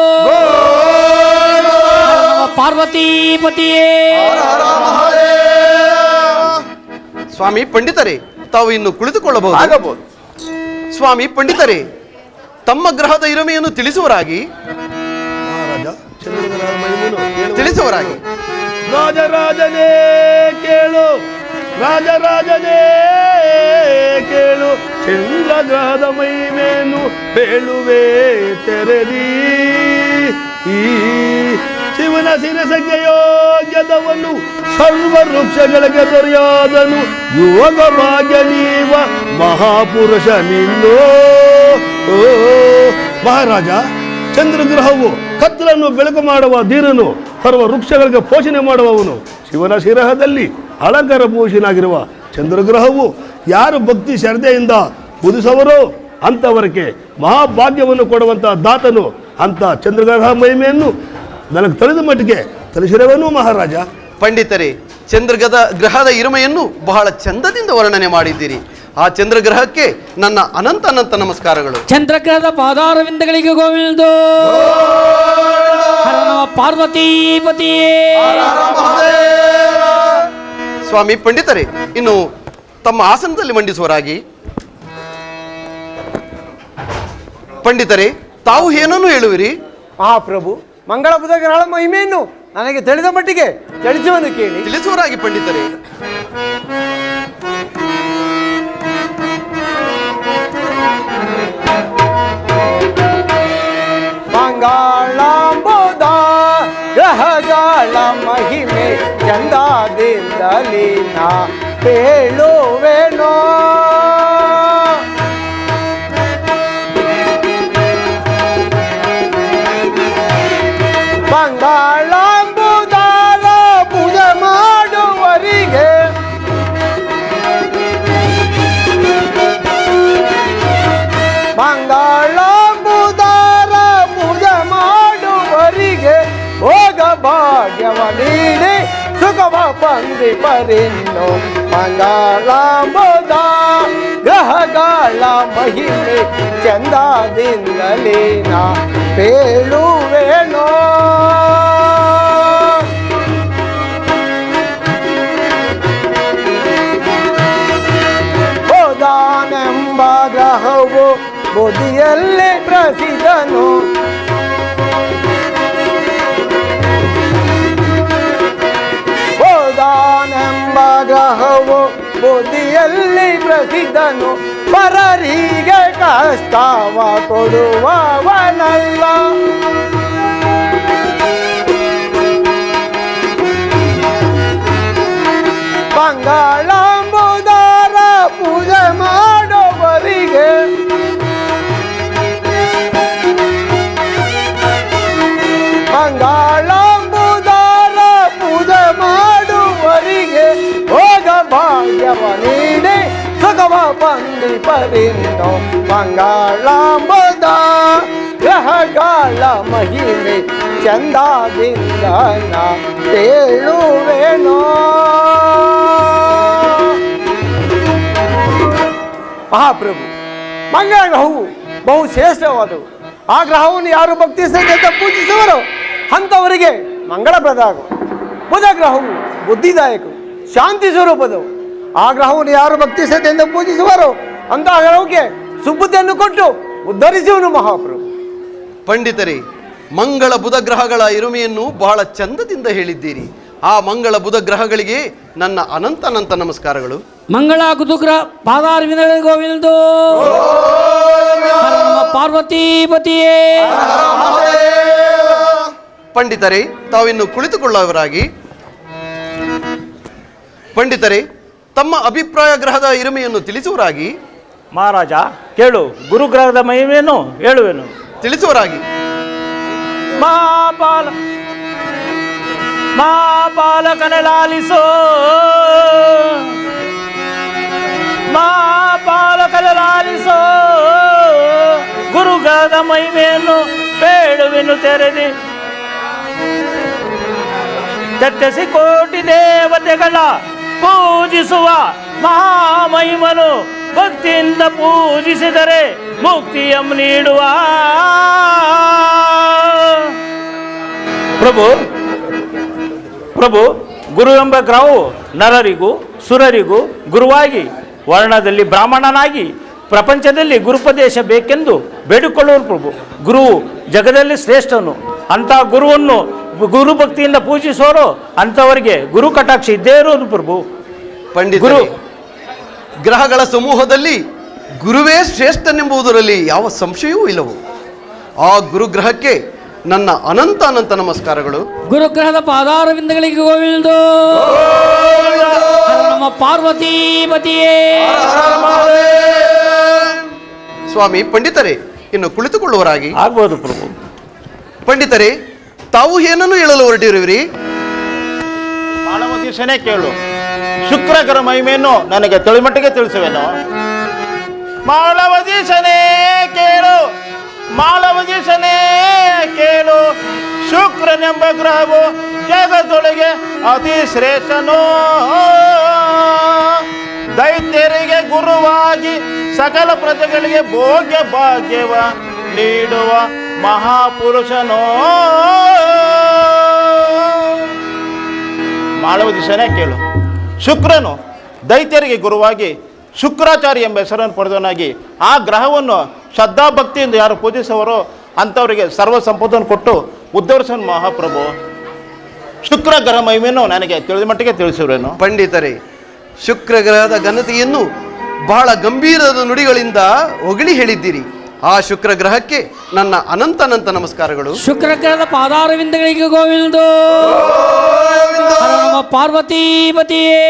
ಪಾರ್ವತೀಪತಿಯೇ. ಸ್ವಾಮಿ ಪಂಡಿತರೇ, ತಾವು ಇನ್ನು ಕುಳಿತುಕೊಳ್ಳಬಹುದು. ಆಗಬಹುದು. ಸ್ವಾಮಿ ಪಂಡಿತರೇ, ತಮ್ಮ ಗ್ರಹದ ಇರುಮೆಯನ್ನು ತಿಳಿಸುವರಾಗಿ. ರಾಜರಾಜನೇ ಕೇಳು, ರಾಜರಾಜನೇ ಕೇಳು, ಚಂದ್ರಗ್ರಹದ ಮಹಿಮೆಯನ್ನು ಹೇಳುವೆ ತೆರೆದಿ. ಈ ಶಿವನ ಶಿರಸಕ್ಕೆ ಯೋಗ್ಯದವನು ಸರ್ವ ವೃಕ್ಷಗಳಿಗೆ ದೊರೆಯಾದನು, ಯೋಗ ಭಾಗ್ಯ ನೀವ ಮಹಾಪುರುಷ ನಿನ್ನೋ. ಓ ಮಹಾರಾಜ, ಚಂದ್ರಗ್ರಹವು ಕತ್ತಲನ್ನು ಬೆಳಕು ಮಾಡುವ ಧೀರನು, ಸರ್ವ ವೃಕ್ಷಗಳಿಗೆ ಪೋಷಣೆ ಮಾಡುವವನು. ಶಿವನ ಶಿರಹದಲ್ಲಿ ಅಲಂಕಾರ ಭೂಷಣನಾಗಿರುವ ಚಂದ್ರಗ್ರಹವು ಯಾರು ಭಕ್ತಿ ಶ್ರದ್ಧೆಯಿಂದ ಪೂಜಿಸುವರೋ ಅಂಥವರಿಗೆ ಮಹಾಭಾಗ್ಯವನ್ನು ಕೊಡುವಂಥ ದಾತನು. ಅಂಥ ಚಂದ್ರಗ್ರಹ ಮಹಿಮೆಯನ್ನು ನನಗೆ ತಿಳಿದ ಮಟ್ಟಿಗೆ ತಿಳಿಸಿರುವನು ಮಹಾರಾಜ. ಪಂಡಿತರೇ, ಗ್ರಹದ ಇರುಮೆಯನ್ನು ಬಹಳ ಚಂದದಿಂದ ವರ್ಣನೆ ಮಾಡಿದ್ದೀರಿ. ಆ ಚಂದ್ರಗ್ರಹಕ್ಕೆ ನನ್ನ ಅನಂತ ಅನಂತ ನಮಸ್ಕಾರಗಳು. ಚಂದ್ರಗ್ರಹದ ಪಾದಾರವಿಂದಗಳಿಗೆ ಗೋವಿಂದೋ. ಹರ ನಮ ಪಾರ್ವತೀಪತಿಯೇ. ಸ್ವಾಮಿ ಪಂಡಿತರೇ, ಇನ್ನು ತಮ್ಮ ಆಸನದಲ್ಲಿ ಮಂಡಿಸುವರಾಗಿ. ಪಂಡಿತರೇ, ತಾವು ಏನನ್ನು ಹೇಳುವಿರಿ? ಮಹಾಪ್ರಭು, ಮಂಗಳ ಬುಧ ಗ್ರಹಗಳ ಮಹಿಮೆಯನ್ನು ನನಗೆ ತಿಳಿದ ಮಟ್ಟಿಗೆ ತಿಳಿಸುವನ್ನು ಕೇಳಿ. ತಿಳಿಸುವರಾಗಿ ಪಂಡಿತರೇ. ಮಂಗಳಂಬುದ ಗ್ರಹಗಳ ಮಹಿಮೆ ಚಂದದಿಂದಲಿ ನಾ ಹೇಳುವೆನೋ. ಮಂಗಳಂಬುದಾರ ಪೂಜೆ ಮಾಡುವರಿಗೆ ಮಂಗಳಂಬುದಾರ ಪೂಜೆ ಮಾಡುವರಿಗೆ ಭೋಗ ಭಾಗ್ಯವ ನೀಡಿ ಸುಖವ ಬಂದಿ ಪರಿನ್ನು. ಮಂಗಳಂಬುದ ಗ್ರಹಗಳ ಮಹಿಮೆ ಚಂದದಿಂದಲೇ ನಾ ಹೇಳುವೆನೋ. ಬೋಧಾನೆಂಬ ಗ್ರಹವು ಬುದ್ಧಿಯಲ್ಲಿ ಪ್ರಸಿದ್ಧನು. ಬೋಧಾನೆಂಬ ಗ್ರಹವು ಬುದ್ಧಿಯಲ್ಲಿ ಪ್ರಸಿದ್ಧನು, ಪರರಿಗೆ ಕಷ್ಟವ ಕೊಡುವವನಲ್ಲ. ಮಂಗಳಂಬುದಾರ ಪೂಜೆ ಮಾಡುವರಿಗೆ ಮಂಗಳಂಬುದಾರ ಪೂಜೆ ಮಾಡುವರಿಗೆ ಭೋಗ ಭಾಗ್ಯವ ನೀಡಿ ಸುಖವ ಬಂದಿ ಪರಿನ್ನು. ಮಂಗಳಂಬುದ ಗ್ರಹಗಳ ಮಹಿಮೆ ಚಂದದಿಂದ ನಾ ಹೇಳುವೆನೋ. ಮಹಾಪ್ರಭು, ಮಂಗಳ ಗ್ರಹವು ಬಹು ಶ್ರೇಷ್ಠವಾದವು. ಆ ಗ್ರಹವನ್ನು ಯಾರು ಭಕ್ತಿ ಶ್ರದ್ಧೆಯಿಂದ ಪೂಜಿಸುವರೋ ಅಂಥವರಿಗೆ ಮಂಗಳಪ್ರದ ಆಗು. ಬುಧ ಗ್ರಹವು ಬುದ್ಧಿದಾಯಕವು, ಶಾಂತಿ ಸ್ವರೂಪದವು. ಆ ಗ್ರಹವನ್ನು ಯಾರು ಭಕ್ತಿ ಶ್ರದ್ಧೆಯಿಂದ ಪೂಜಿಸುವರೋ ಅಂತಹ ಗ್ರಹಕ್ಕೆ ಸುಬುದ್ಧಿಯನ್ನು ಕೊಟ್ಟು ಉದ್ಧರಿಸುವನು ಮಹಾಪ್ರಭು. ಪಂಡಿತರೇ, ಮಂಗಳ ಬುಧ ಗ್ರಹಗಳ ಇರುಮೆಯನ್ನು ಬಹಳ ಚಂದದಿಂದ ಹೇಳಿದ್ದೀರಿ. ಆ ಮಂಗಳ ಬುಧ ಗ್ರಹಗಳಿಗೆ ನನ್ನ ಅನಂತ ಅನಂತ ನಮಸ್ಕಾರಗಳು. ಮಂಗಳ ಗುರುಗ್ರಹ ಪಾದಾರವಿಂದಗಳಿಗೆ ಗೋವಿಂದೋ. ಹರ ನಮ ಪಾರ್ವತೀಪತಿಯೇ. ಪಂಡಿತರೇ, ತಾವಿನ್ನು ಕುಳಿತುಕೊಳ್ಳುವವರಾಗಿ. ಪಂಡಿತರೇ, ತಮ್ಮ ಅಭಿಪ್ರಾಯ ಗ್ರಹದ ಇರುಮೆಯನ್ನು ತಿಳಿಸುವರಾಗಿ. ಮಹಾರಾಜ ಕೇಳು, ಗುರುಗ್ರಹದ ಮಹಿಮೆಯನ್ನು ಹೇಳುವೆನು. ತಿಳಿಸುವರಾಗಿ. ಮಾಪಾಲಕನ ಲಾಲಿಸೋ, ಮಾಪಾಲಕನ ಲಾಲಿಸೋ, ಗುರುಗ್ರಹದ ಮಹಿಮೆಯನ್ನು ಬೇಡುವೆನು ತೆರೆದಿ. ತೆತ್ತಸಿ ಕೋಟಿ ದೇವತೆಗಳ ಪೂಜಿಸುವ ಮಹಾಮಹಿಮನು ಭಕ್ತಿಯಿಂದ ಪೂಜಿಸಿದರೆ ಮುಕ್ತಿಯನ್ನು ನೀಡುವ. ಪ್ರಭು, ಗುರು ಎಂಬ ಗ್ರಹವು ನರರಿಗೂ ಸುರರಿಗೂ ಗುರುವಾಗಿ, ವರ್ಣದಲ್ಲಿ ಬ್ರಾಹ್ಮಣನಾಗಿ ಪ್ರಪಂಚದಲ್ಲಿ ಗುರುಪದೇಶ ಬೇಕೆಂದು ಬೇಡಿಕೊಳ್ಳುವರು. ಪ್ರಭು, ಗುರು ಜಗದಲ್ಲಿ ಶ್ರೇಷ್ಠನು. ಅಂತಹ ಗುರುವನ್ನು ಗುರು ಭಕ್ತಿಯಿಂದ ಪೂಜಿಸೋರು ಅಂಥವರಿಗೆ ಗುರು ಕಟಾಕ್ಷ ಇದ್ದೇ ಇರೋದು ಪ್ರಭು. ಪಂಡಿತರೇ, ಗ್ರಹಗಳ ಸಮೂಹದಲ್ಲಿ ಗುರುವೇ ಶ್ರೇಷ್ಠನೆಂಬುದರಲ್ಲಿ ಯಾವ ಸಂಶಯವೂ ಇಲ್ಲವು. ಆ ಗುರುಗ್ರಹಕ್ಕೆ ನನ್ನ ಅನಂತ ಅನಂತ ನಮಸ್ಕಾರಗಳು. ಗುರುಗ್ರಹದ ಪಾದಾರವಿಂದಗಳಿಗೆ ಗೋವಿಂದೋ. ನಮ್ಮ ಪಾರ್ವತಿ ಪತಿಯೇ. ಸ್ವಾಮಿ ಪಂಡಿತರೇ, ಇನ್ನು ಕುಳಿತುಕೊಳ್ಳುವರಾಗಿ. ಆಗ್ಬೋದು ಪ್ರಭು. ಪಂಡಿತರೇ, ತಾವು ಏನನ್ನು ಹೇಳಲು ಹೊರಟಿರುವಿರಿ? ಮಾನವದೀಶನೇ ಕೇಳು. ಶುಕ್ರಗ್ರಹ ಮಹಿಮೆಯನ್ನು ನನಗೆ ತಿಳಿಮಟ್ಟಿಗೆ ತಿಳಿಸುವೆನು. ಮಾಳವದೀಶನೇ ಕೇಳು, ಮಾಳವದೀಶನೇ ಕೇಳು. ಶುಕ್ರನೆಂಬ ಗ್ರಹವು ಜಗದೊಳಗೆ ಅತಿ ಶ್ರೇಷ್ಠನೋ. ದೈತ್ಯರಿಗೆ ಗುರುವಾಗಿ ಸಕಲ ಪ್ರಜೆಗಳಿಗೆ ಭೋಗ್ಯ ಭಾಗ್ಯವ ನೀಡುವ ಮಹಾಪುರುಷನೋ. ಮಾಳವದೀಶನೇ ಕೇಳು. ಶುಕ್ರನು ದೈತ್ಯರಿಗೆ ಗುರುವಾಗಿ ಶುಕ್ರಾಚಾರ್ಯ ಎಂಬ ಹೆಸರನ್ನು ಪಡೆದವನಾಗಿ ಆ ಗ್ರಹವನ್ನು ಶ್ರದ್ಧಾಭಕ್ತಿಯಿಂದ ಯಾರು ಪೂಜಿಸುವರೋ ಅಂಥವರಿಗೆ ಸರ್ವ ಸಂಪತ್ತನ್ನು ಕೊಟ್ಟು ಉದ್ಧರಿಸೋನು ಮಹಾಪ್ರಭು. ಶುಕ್ರ ಗ್ರಹ ಮಹಿಮೆಯನ್ನು ನನಗೆ ತಿಳಿದ ಮಟ್ಟಿಗೆ ತಿಳಿಸಿವ್ರೇನು. ಪಂಡಿತರೇ, ಶುಕ್ರ ಗ್ರಹದ ಘನತೆಯನ್ನು ಬಹಳ ಗಂಭೀರದ ನುಡಿಗಳಿಂದ ಹೊಗಳಿ ಹೇಳಿದ್ದೀರಿ. ಆ ಶುಕ್ರ ಗ್ರಹಕ್ಕೆ ನನ್ನ ಅನಂತ ಅನಂತ ನಮಸ್ಕಾರಗಳು. ಶುಕ್ರಗ್ರಹದ ಪಾದಾರವಿಂದಗಳಿಗೆ ಗೋವಿಂದೋ. ನಮ್ಮ ಪಾರ್ವತಿ ಪತಿಯೇ.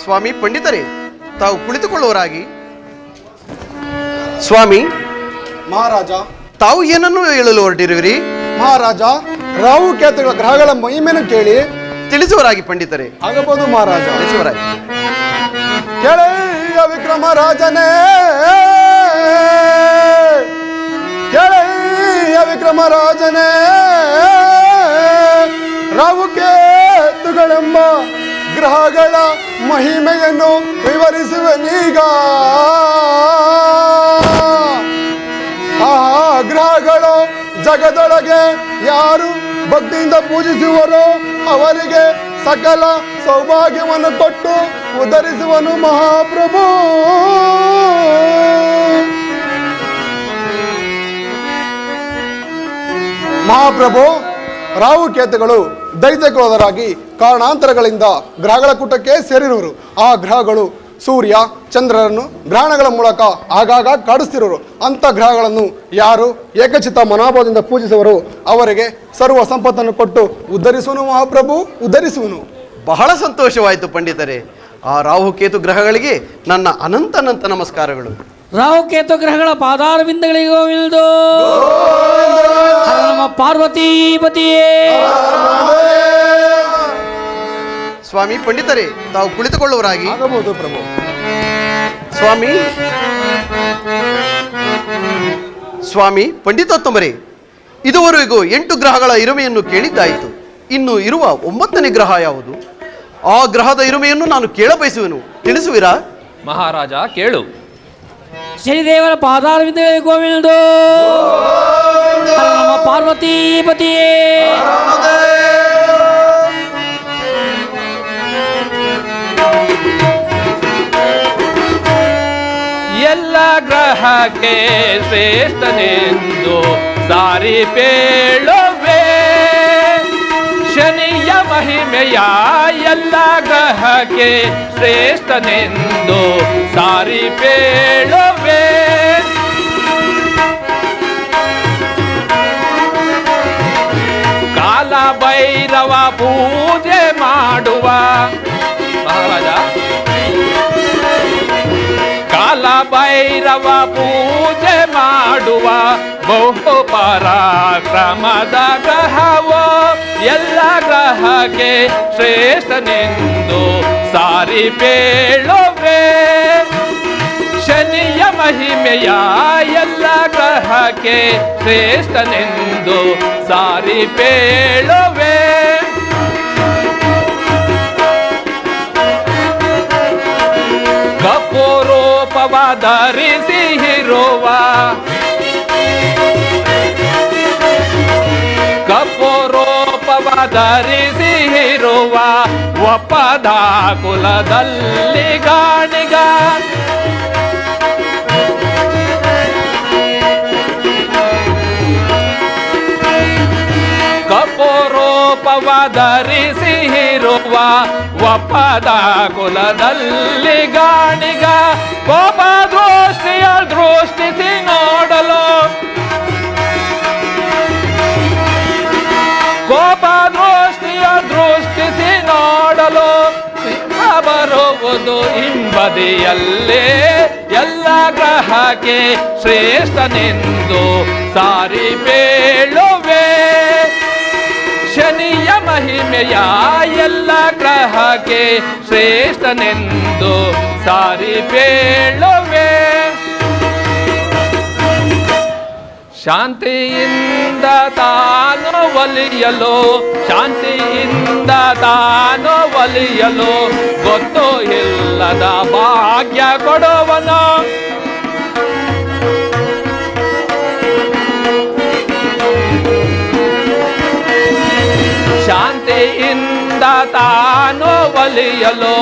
ಸ್ವಾಮಿ ಪಂಡಿತರೇ, ತಾವು ಕುಳಿತುಕೊಳ್ಳುವರಾಗಿ. ಸ್ವಾಮಿ ಮಹಾರಾಜ, ತಾವು ಏನನ್ನು ಹೇಳಲು ಹೊರಟಿರುವಿರಿ? ಮಹಾರಾಜ, ರಾಹು ಕೇತುಗಳ ಗ್ರಹಗಳ ಮಹಿಮೆಯನ್ನು ಕೇಳಿ ತಿಳಿಸುವರಾಗಿ ಪಂಡಿತರೇ. ಆಗಬಹುದು ಮಹಾರಾಜ. ತಿಳಿಸುವರಾಗಿ. ಕೆಳೆಯ ವಿಕ್ರಮರಾಜನೇ, ಕೆಳೆಯ ವಿಕ್ರಮರಾಜನೇ, ರಾಹು ಕೇತುಗಳೆಂಬ ಗ್ರಹಗಳ ಮಹಿಮೆಯನ್ನು ವಿವರಿಸುವನೀಗ. ಆ ಗ್ರಹಗಳು ಜಗದೊಳಗೆ ಯಾರು ಭಕ್ತಿಯಿಂದ ಪೂಜಿಸುವರೋ ಅವರಿಗೆ ಸಕಲ ಸೌಭಾಗ್ಯವನ್ನು ಕೊಟ್ಟು ಉದ್ಧರಿಸುವನು ಮಹಾಪ್ರಭು. ಮಹಾಪ್ರಭು, ರಾಹುಕೇತುಗಳು ದೈತ್ಯಕುಲದರಾಗಿ ಕಾರಣಾಂತರಗಳಿಂದ ಗ್ರಹಗಳ ಕೂಟಕ್ಕೆ ಸೇರಿರುವರು. ಆ ಗ್ರಹಗಳು ಸೂರ್ಯ ಚಂದ್ರರನ್ನು ಗ್ರಹಣಗಳ ಮೂಲಕ ಆಗಾಗ ಕಾಡಿಸ್ತಿರೋರು. ಅಂಥ ಗ್ರಹಗಳನ್ನು ಯಾರು ಏಕಚಿತ್ತ ಮನೋಭಾವದಿಂದ ಪೂಜಿಸುವರು ಅವರಿಗೆ ಸರ್ವ ಸಂಪತ್ತನ್ನು ಕೊಟ್ಟು ಉದ್ಧರಿಸುವನು ಮಹಾಪ್ರಭು, ಉದ್ಧರಿಸುವನು. ಬಹಳ ಸಂತೋಷವಾಯಿತು ಪಂಡಿತರೇ. ಆ ರಾಹುಕೇತು ಗ್ರಹಗಳಿಗೆ ನನ್ನ ಅನಂತ ಅನಂತ ನಮಸ್ಕಾರಗಳು. ರಾಹುಕೇತು ಗ್ರಹಗಳ ಪಾದಾರವಿಂದಗಳಿಗೆ ಗೋವಿಂದೋ. ನಮ್ಮ ಪಾರ್ವತಿ ಪತಿಯೇ. ಸ್ವಾಮಿ ಪಂಡಿತರೇ, ತಾವು ಕುಳಿತುಕೊಳ್ಳುವರಾಗಿ. ಆಗಬಹುದು ಪ್ರಭು. ಸ್ವಾಮಿ ಸ್ವಾಮಿ ಪಂಡಿತೋತ್ತಮರೇ, ಇದುವರೆಗೂ 8 ಗ್ರಹಗಳ ಇರುಮೆಯನ್ನು ಕೇಳಿದ್ದಾಯಿತು. ಇನ್ನು ಇರುವ 9ನೇ ಗ್ರಹ ಯಾವುದು? ಆ ಗ್ರಹದ ಇರುಮೆಯನ್ನು ನಾನು ಕೇಳಬಯಸುವೆನು, ತಿಳಿಸುವಿರಾ? ಮಹಾರಾಜ ಕೇಳು. ಶನಿದೇವರ ಪಾದಾರವಿಂದಗಳಿಗೆ ಗೋವಿಂದೋ. ನಮ್ಮ ಪಾರ್ವತಿ ಪತಿಯೇ. ಎಲ್ಲ ಗ್ರಹಕ್ಕೆ ಶ್ರೇಷ್ಠನೆಂದು ಸಾರಿ ಪೇಳುವೆ. ಶನಿಯ ಮಹಿಮೆಯ ಎಲ್ಲ ಗ್ರಹಕ್ಕೆ ಶ್ರೇಷ್ಠನೆಂದು ಸಾರಿ ಪೇಳುವೆ. ಕಾಲ ಭೈರವ ಪೂಜೆ ಮಾಡುವ ಮಹಾರಾಜ, ಕಾಲ ಭೈರವ ಪೂಜೆ ಮಾಡುವ ಬಹು ಪರಾಕ್ರಮದ ಗ್ರಹವೋ ಎಲ್ಲ ಗ್ರಹಕ್ಕೆ ಶ್ರೇಷ್ಠನೆಂದು ಸಾರಿ ಪೇಳುವೆ. ಶನಿಯ ಮಹಿಮೆಯ ಎಲ್ಲ ಗ್ರಹಕ್ಕೆ ಶ್ರೇಷ್ಠನೆಂದು ಸಾರಿ ಪೇಳುವೆ. ಕಪ್ಪು ರೂಪವ ಧರಿಸಿ ಇರುವ, ಕಪ್ಪು ರೂಪವ ಧರಿಸಿ ಇರುವ ಒಪ್ಪದ ಕುಲದಲ್ಲಿ ಗಾಣಿಗ. ಎನ್ನುವ ಒಪ್ಪದ ಕುಲದಲ್ಲಿ ಗಾಣಿಗ ಕೋಪ ದೃಷ್ಟಿಯ ದೃಷ್ಟಿಸಿ ನೋಡಲು ಕೋಪ ದೃಷ್ಟಿಯ ದೃಷ್ಟಿಸಿ ನೋಡಲು ಬರುವುದು ಹಿಂಬದಿಯಲ್ಲೇ ಎಲ್ಲ ಗ್ರಹಕ್ಕೆ ಶ್ರೇಷ್ಠನೆಂದು ಸಾರಿ ಬೇಳುವೆ ಶನಿಯ ಮಹಿಮೆಯ ಎಲ್ಲ ಗ್ರಹಕ್ಕೆ ಶ್ರೇಷ್ಠನೆಂದು ಸಾರಿ ಬೇಳುವೆ ಶಾಂತಿಯಿಂದ ತಾನು ಒಲಿಯಲು ಶಾಂತಿಯಿಂದ ತಾನು ಒಲಿಯಲು ಗೊತ್ತು ಇಲ್ಲದ ಭಾಗ್ಯ ಕೊಡುವನು ಶಾಂತಿಯಿಂದ ತಾನು ಒಲಿಯಲು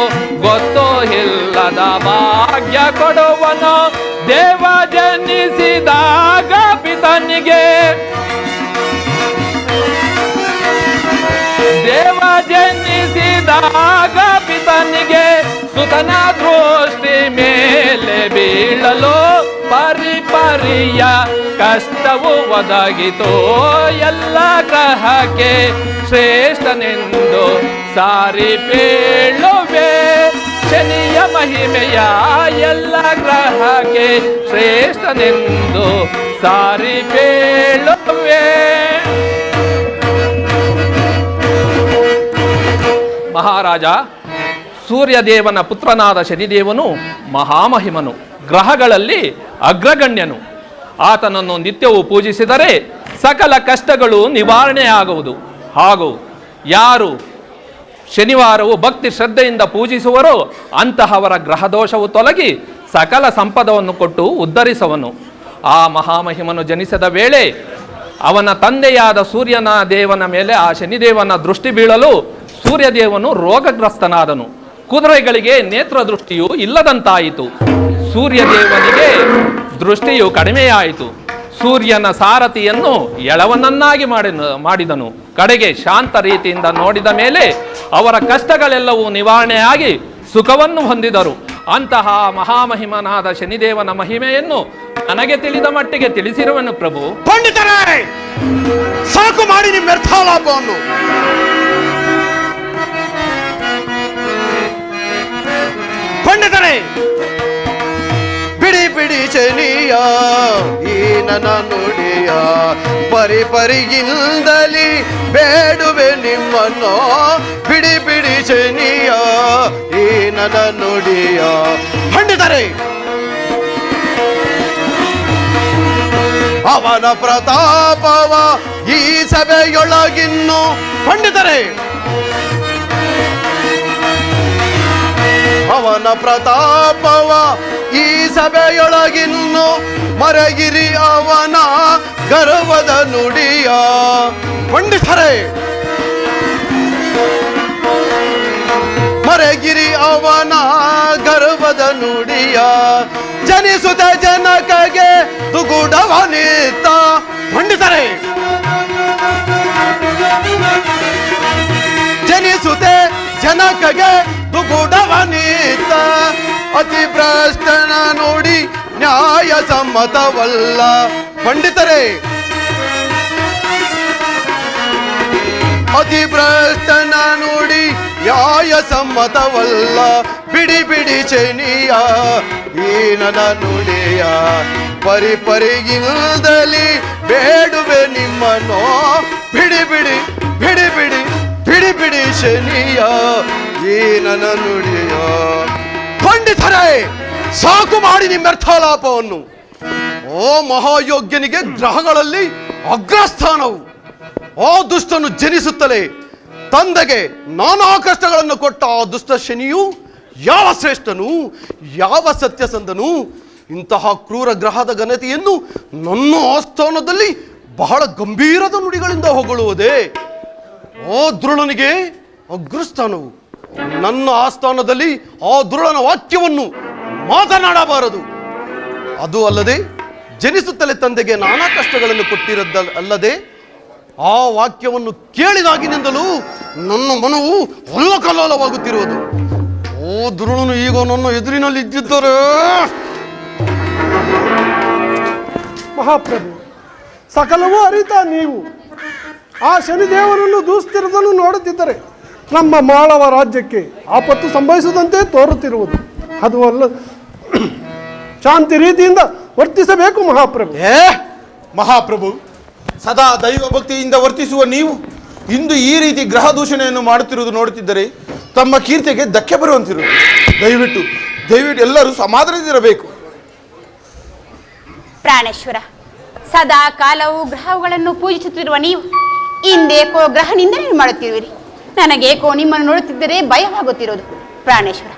ಗೊತ್ತು ಇಲ್ಲದ ಭಾಗ್ಯ ಕೊಡುವನು ದೇವ ಜನಿಸಿದಾಗ ಪಿತನಿಗೆ ದೇವ ಜನಿಸಿದಾಗ ಪಿತನಿಗೆ ಸುತನ ದೃಷ್ಟಿ ಮೇಲೆ ಬೀಳಲು ಪರಿಪರಿಯ ಕಷ್ಟವು ಒದಗಿತೋ ಎಲ್ಲ ಗ್ರಹಕ್ಕೆ ಶ್ರೇಷ್ಠನೆಂದು ಸಾರಿ ಬೇಳುವೆ ಶನಿಯ ಮಹಿಮೆಯ ಎಲ್ಲ ಗ್ರಹಕ್ಕೆ ಶ್ರೇಷ್ಠನೆಂದು ಸಾರಿ ಬೇಳುವೆ. ಮಹಾರಾಜ, ಸೂರ್ಯದೇವನ ಪುತ್ರನಾದ ಶನಿದೇವನು ಮಹಾಮಹಿಮನು, ಗ್ರಹಗಳಲ್ಲಿ ಅಗ್ರಗಣ್ಯನು. ಆತನನ್ನು ನಿತ್ಯವೂ ಪೂಜಿಸಿದರೆ ಸಕಲ ಕಷ್ಟಗಳು ನಿವಾರಣೆಯಾಗುವುದು. ಹಾಗೂ ಯಾರು ಶನಿವಾರವು ಭಕ್ತಿ ಶ್ರದ್ಧೆಯಿಂದ ಪೂಜಿಸುವರೋ ಅಂತಹವರ ಗ್ರಹದೋಷವು ತೊಲಗಿ ಸಕಲ ಸಂಪದವನ್ನು ಕೊಟ್ಟು ಉದ್ಧರಿಸುವನು. ಆ ಮಹಾಮಹಿಮನು ಜನಿಸಿದ ವೇಳೆ ಅವನ ತಂದೆಯಾದ ಸೂರ್ಯನ ದೇವನ ಮೇಲೆ ಆ ಶನಿದೇವನ ದೃಷ್ಟಿ ಬೀಳಲು ಸೂರ್ಯದೇವನು ರೋಗಗ್ರಸ್ತನಾದನು. ಕುದುರೆಗಳಿಗೆ ನೇತ್ರ ದೃಷ್ಟಿಯು ಇಲ್ಲದಂತಾಯಿತು. ಸೂರ್ಯದೇವನಿಗೆ ದೃಷ್ಟಿಯು ಕಡಿಮೆಯಾಯಿತು. ಸೂರ್ಯನ ಸಾರಥಿಯನ್ನು ಎಳವನನ್ನಾಗಿ ಮಾಡಿದನು. ಕಡೆಗೆ ಶಾಂತ ರೀತಿಯಿಂದ ನೋಡಿದ ಮೇಲೆ ಅವರ ಕಷ್ಟಗಳೆಲ್ಲವೂ ನಿವಾರಣೆಯಾಗಿ ಸುಖವನ್ನು ಹೊಂದಿದರು. ಅಂತಹ ಮಹಾಮಹಿಮನಾದ ಶನಿದೇವನ ಮಹಿಮೆಯನ್ನು ನನಗೆ ತಿಳಿದ ಮಟ್ಟಿಗೆ ತಿಳಿಸಿರುವನು ಪ್ರಭು. ಪಂಡಿತರೇ, ಸಾಕು ಮಾಡಿ ನಿಮ್ಮ ವ್ಯರ್ಥಾಲಾಪವನ್ನು. ಪಂಡಿತರೇ, ಬಿಡಿ ಬಿಡಿ ಶನಿಯ ಈ ನನ್ನ ನುಡಿಯ ಪರಿಪರಿಯಿಂದಲಿ ಬೇಡುವೆ ನಿಮ್ಮನ್ನು. ಬಿಡಿ ಬಿಡಿ ಶನಿಯ ಈ ನನ್ನ ನುಡಿಯ. ಪಂಡಿತರೇ, ಅವನ ಪ್ರತಾಪವ ಈ ಸಭೆಯೊಳಗಿನ್ನು. ಪಂಡಿತರೇ, ಅವನ ಪ್ರತಾಪವ ಈ ಸಭೆಯೊಳಗಿನ್ನು ಮರೆಗಿರಿ ಅವನ ಗರ್ವದ ನುಡಿಯ. ಪಂಡಿತರೇ, ಮರೆಗಿರಿ ಅವನ ಗರ್ವದ ನುಡಿಯ. ಜನಿಸುತ್ತ ಜನಕಗೆ ದುಗುಡವನಿತ್ತ. ಪಂಡಿತರೇ, ಜನಿಸುತ್ತೆ ಜನಕಗೆ ದುಗುಡವನಿತ್ತ. ಅತಿ ಭ್ರಷ್ಟನ ನೋಡಿ ನ್ಯಾಯ ಸಮ್ಮತವಲ್ಲ. ಪಂಡಿತರೇ, ಅತಿ ಭ್ರಷ್ಟನ ನೋಡಿ ನ್ಯಾಯ ಸಮ್ಮತವಲ್ಲ. ಬಿಡಿ ಬಿಡಿ ಶನಿಯ ಈ ನನ್ನ ನುಡಿಯ ಪರಿಪರಿಗಿಲ್ದಲಿ ಬೇಡುವೆ ನಿಮ್ಮನ್ನು. ಬಿಡಿ ಬಿಡಿ ಬಿಡಿ ಬಿಡಿ ಬಿಡಿ ಬಿಡಿ ಶನಿಯ ಈ ನನ್ನ ನುಡಿಯ. ಪಂಡಿತರೇ, ಸಾಕು ಮಾಡಿ ನಿಮ್ಮ ವ್ಯರ್ಥಾಲಾಪವನ್ನು. ಓ ಮಹಾಯೋಗ್ಯನಿಗೆ ಗ್ರಹಗಳಲ್ಲಿ ಅಗ್ರಸ್ಥಾನವು. ಆ ದುಷ್ಟನು ಜನಿಸುತ್ತಲೇ ತಂದೆಗೆ ನಾನಾ ಕಷ್ಟಗಳನ್ನು ಕೊಟ್ಟ ಆ ದುಷ್ಟ ಶನಿಯು ಯಾವ ಶ್ರೇಷ್ಠನು, ಯಾವ ಸತ್ಯಸಂಧನು. ಇಂತಹ ಕ್ರೂರ ಗ್ರಹದ ಘನತೆಯನ್ನು ನನ್ನ ಆಸ್ಥಾನದಲ್ಲಿ ಬಹಳ ಗಂಭೀರದ ನುಡಿಗಳಿಂದ ಹೊಗಳುವುದೇ. ಆ ಧ್ರುಳನಿಗೆ ಅಗ್ರಸ್ಥಾನವು. ನನ್ನ ಆಸ್ಥಾನದಲ್ಲಿ ಆ ಧ್ರುಳನ ವಾಕ್ಯವನ್ನು ಮಾತನಾಡಬಾರದು. ಅದು ಅಲ್ಲದೆ ಜನಿಸುತ್ತಲೇ ತಂದೆಗೆ ನಾನಾ ಕಷ್ಟಗಳನ್ನು ಕೊಟ್ಟಿರದ್ದಲ್ಲದೆ ಆ ವಾಕ್ಯವನ್ನು ಕೇಳಿದಾಗಿನಿಂದಲೂ ನನ್ನ ಮನವು ಅಲ್ಲಕಲ್ಲೋಲವಾಗುತ್ತಿರುವುದು. ಓ ದ್ರೋಣನು ಈಗ ನನ್ನ ಎದುರಿನಲ್ಲಿ ಇದ್ದಿದ್ದರೆ. ಮಹಾಪ್ರಭು, ಸಕಲವೂ ಅರಿತ ನೀವು ಆ ಶನಿದೇವನನ್ನು ದೂಸ್ತಿರುವುದನ್ನು ನೋಡುತ್ತಿದ್ದರೆ ನಮ್ಮ ಮಾಳವ ರಾಜ್ಯಕ್ಕೆ ಆಪತ್ತು ಸಂಭವಿಸುವುದಂತೆ ತೋರುತ್ತಿರುವುದು. ಅದು ಅಲ್ಲ, ಶಾಂತಿ ರೀತಿಯಿಂದ ವರ್ತಿಸಬೇಕು ಮಹಾಪ್ರಭು. ಮಹಾಪ್ರಭು, ಸದಾ ದೈವ ಭಕ್ತಿಯಿಂದ ವರ್ತಿಸುವ ನೀವು ಇಂದು ಈ ರೀತಿ ಗ್ರಹ ದೂಷಣೆಯನ್ನು ಮಾಡುತ್ತಿರುವುದು ನೋಡುತ್ತಿದ್ದರೆ ತಮ್ಮ ಕೀರ್ತಿಗೆ ಧಕ್ಕೆ ಬರುವಂತಿರುವುದು. ದಯವಿಟ್ಟು ಎಲ್ಲರೂ ಸಮಾಧಾನದಿರಬೇಕು. ಪ್ರಾಣೇಶ್ವರ, ಸದಾ ಕಾಲವು ಗ್ರಹಗಳನ್ನು ಪೂಜಿಸುತ್ತಿರುವ ನೀವು ಇಂದೇಕೋ ಗ್ರಹ ನಿಂದನೆ ಮಾಡುತ್ತಿರುವಿರಿ. ನನಗೇಕೋ ನಿಮ್ಮನ್ನು ನೋಡುತ್ತಿದ್ದರೆ ಭಯವಾಗುತ್ತಿರೋದು ಪ್ರಾಣೇಶ್ವರ.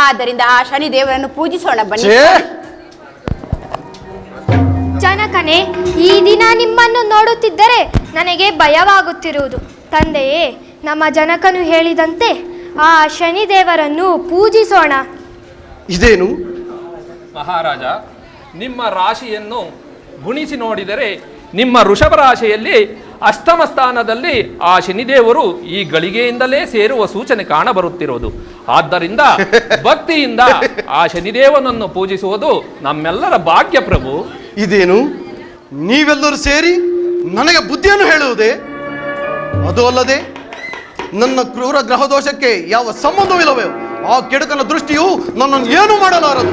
ಆದ್ದರಿಂದ ಆ ಶನಿ ದೇವರನ್ನು ಪೂಜಿಸೋಣ ಬನ್ನಿ. ಜನಕನೇ, ಈ ದಿನ ನಿಮ್ಮನ್ನು ನೋಡುತ್ತಿದ್ದರೆ ನನಗೆ ಭಯವಾಗುತ್ತಿರುವುದು. ತಂದೆಯೇ, ನಮ್ಮ ಜನಕನು ಹೇಳಿದಂತೆ ಆ ಶನಿದೇವರನ್ನು ಪೂಜಿಸೋಣ. ಇದೇನು ಮಹಾರಾಜ, ನಿಮ್ಮ ರಾಶಿಯನ್ನು ಗುಣಿಸಿ ನೋಡಿದರೆ ನಿಮ್ಮ ವೃಷಭ ರಾಶಿಯಲ್ಲಿ ಅಷ್ಟಮ ಸ್ಥಾನದಲ್ಲಿ ಆ ಶನಿದೇವರು ಈ ಗಳಿಗೆಯಿಂದಲೇ ಸೇರುವ ಸೂಚನೆ ಕಾಣಬರುತ್ತಿರುವುದು. ಆದ್ದರಿಂದ ಭಕ್ತಿಯಿಂದ ಆ ಶನಿದೇವನನ್ನು ಪೂಜಿಸುವುದು ನಮ್ಮೆಲ್ಲರ ಭಾಗ್ಯ ಪ್ರಭು. ಇದೇನು ನೀವೆಲ್ಲರೂ ಸೇರಿ ನನಗೆ ಬುದ್ಧಿಯನ್ನು ಹೇಳುವುದೇ? ಅದು ಅಲ್ಲದೆ ನನ್ನ ಕ್ರೂರ ಗ್ರಹ ದೋಷಕ್ಕೆ ಯಾವ ಸಂಬಂಧವಿಲ್ಲವೇ? ಆ ಕೆಡುಕನ ದೃಷ್ಟಿಯು ನನ್ನನ್ನು ಏನೂ ಮಾಡಲಾರದು.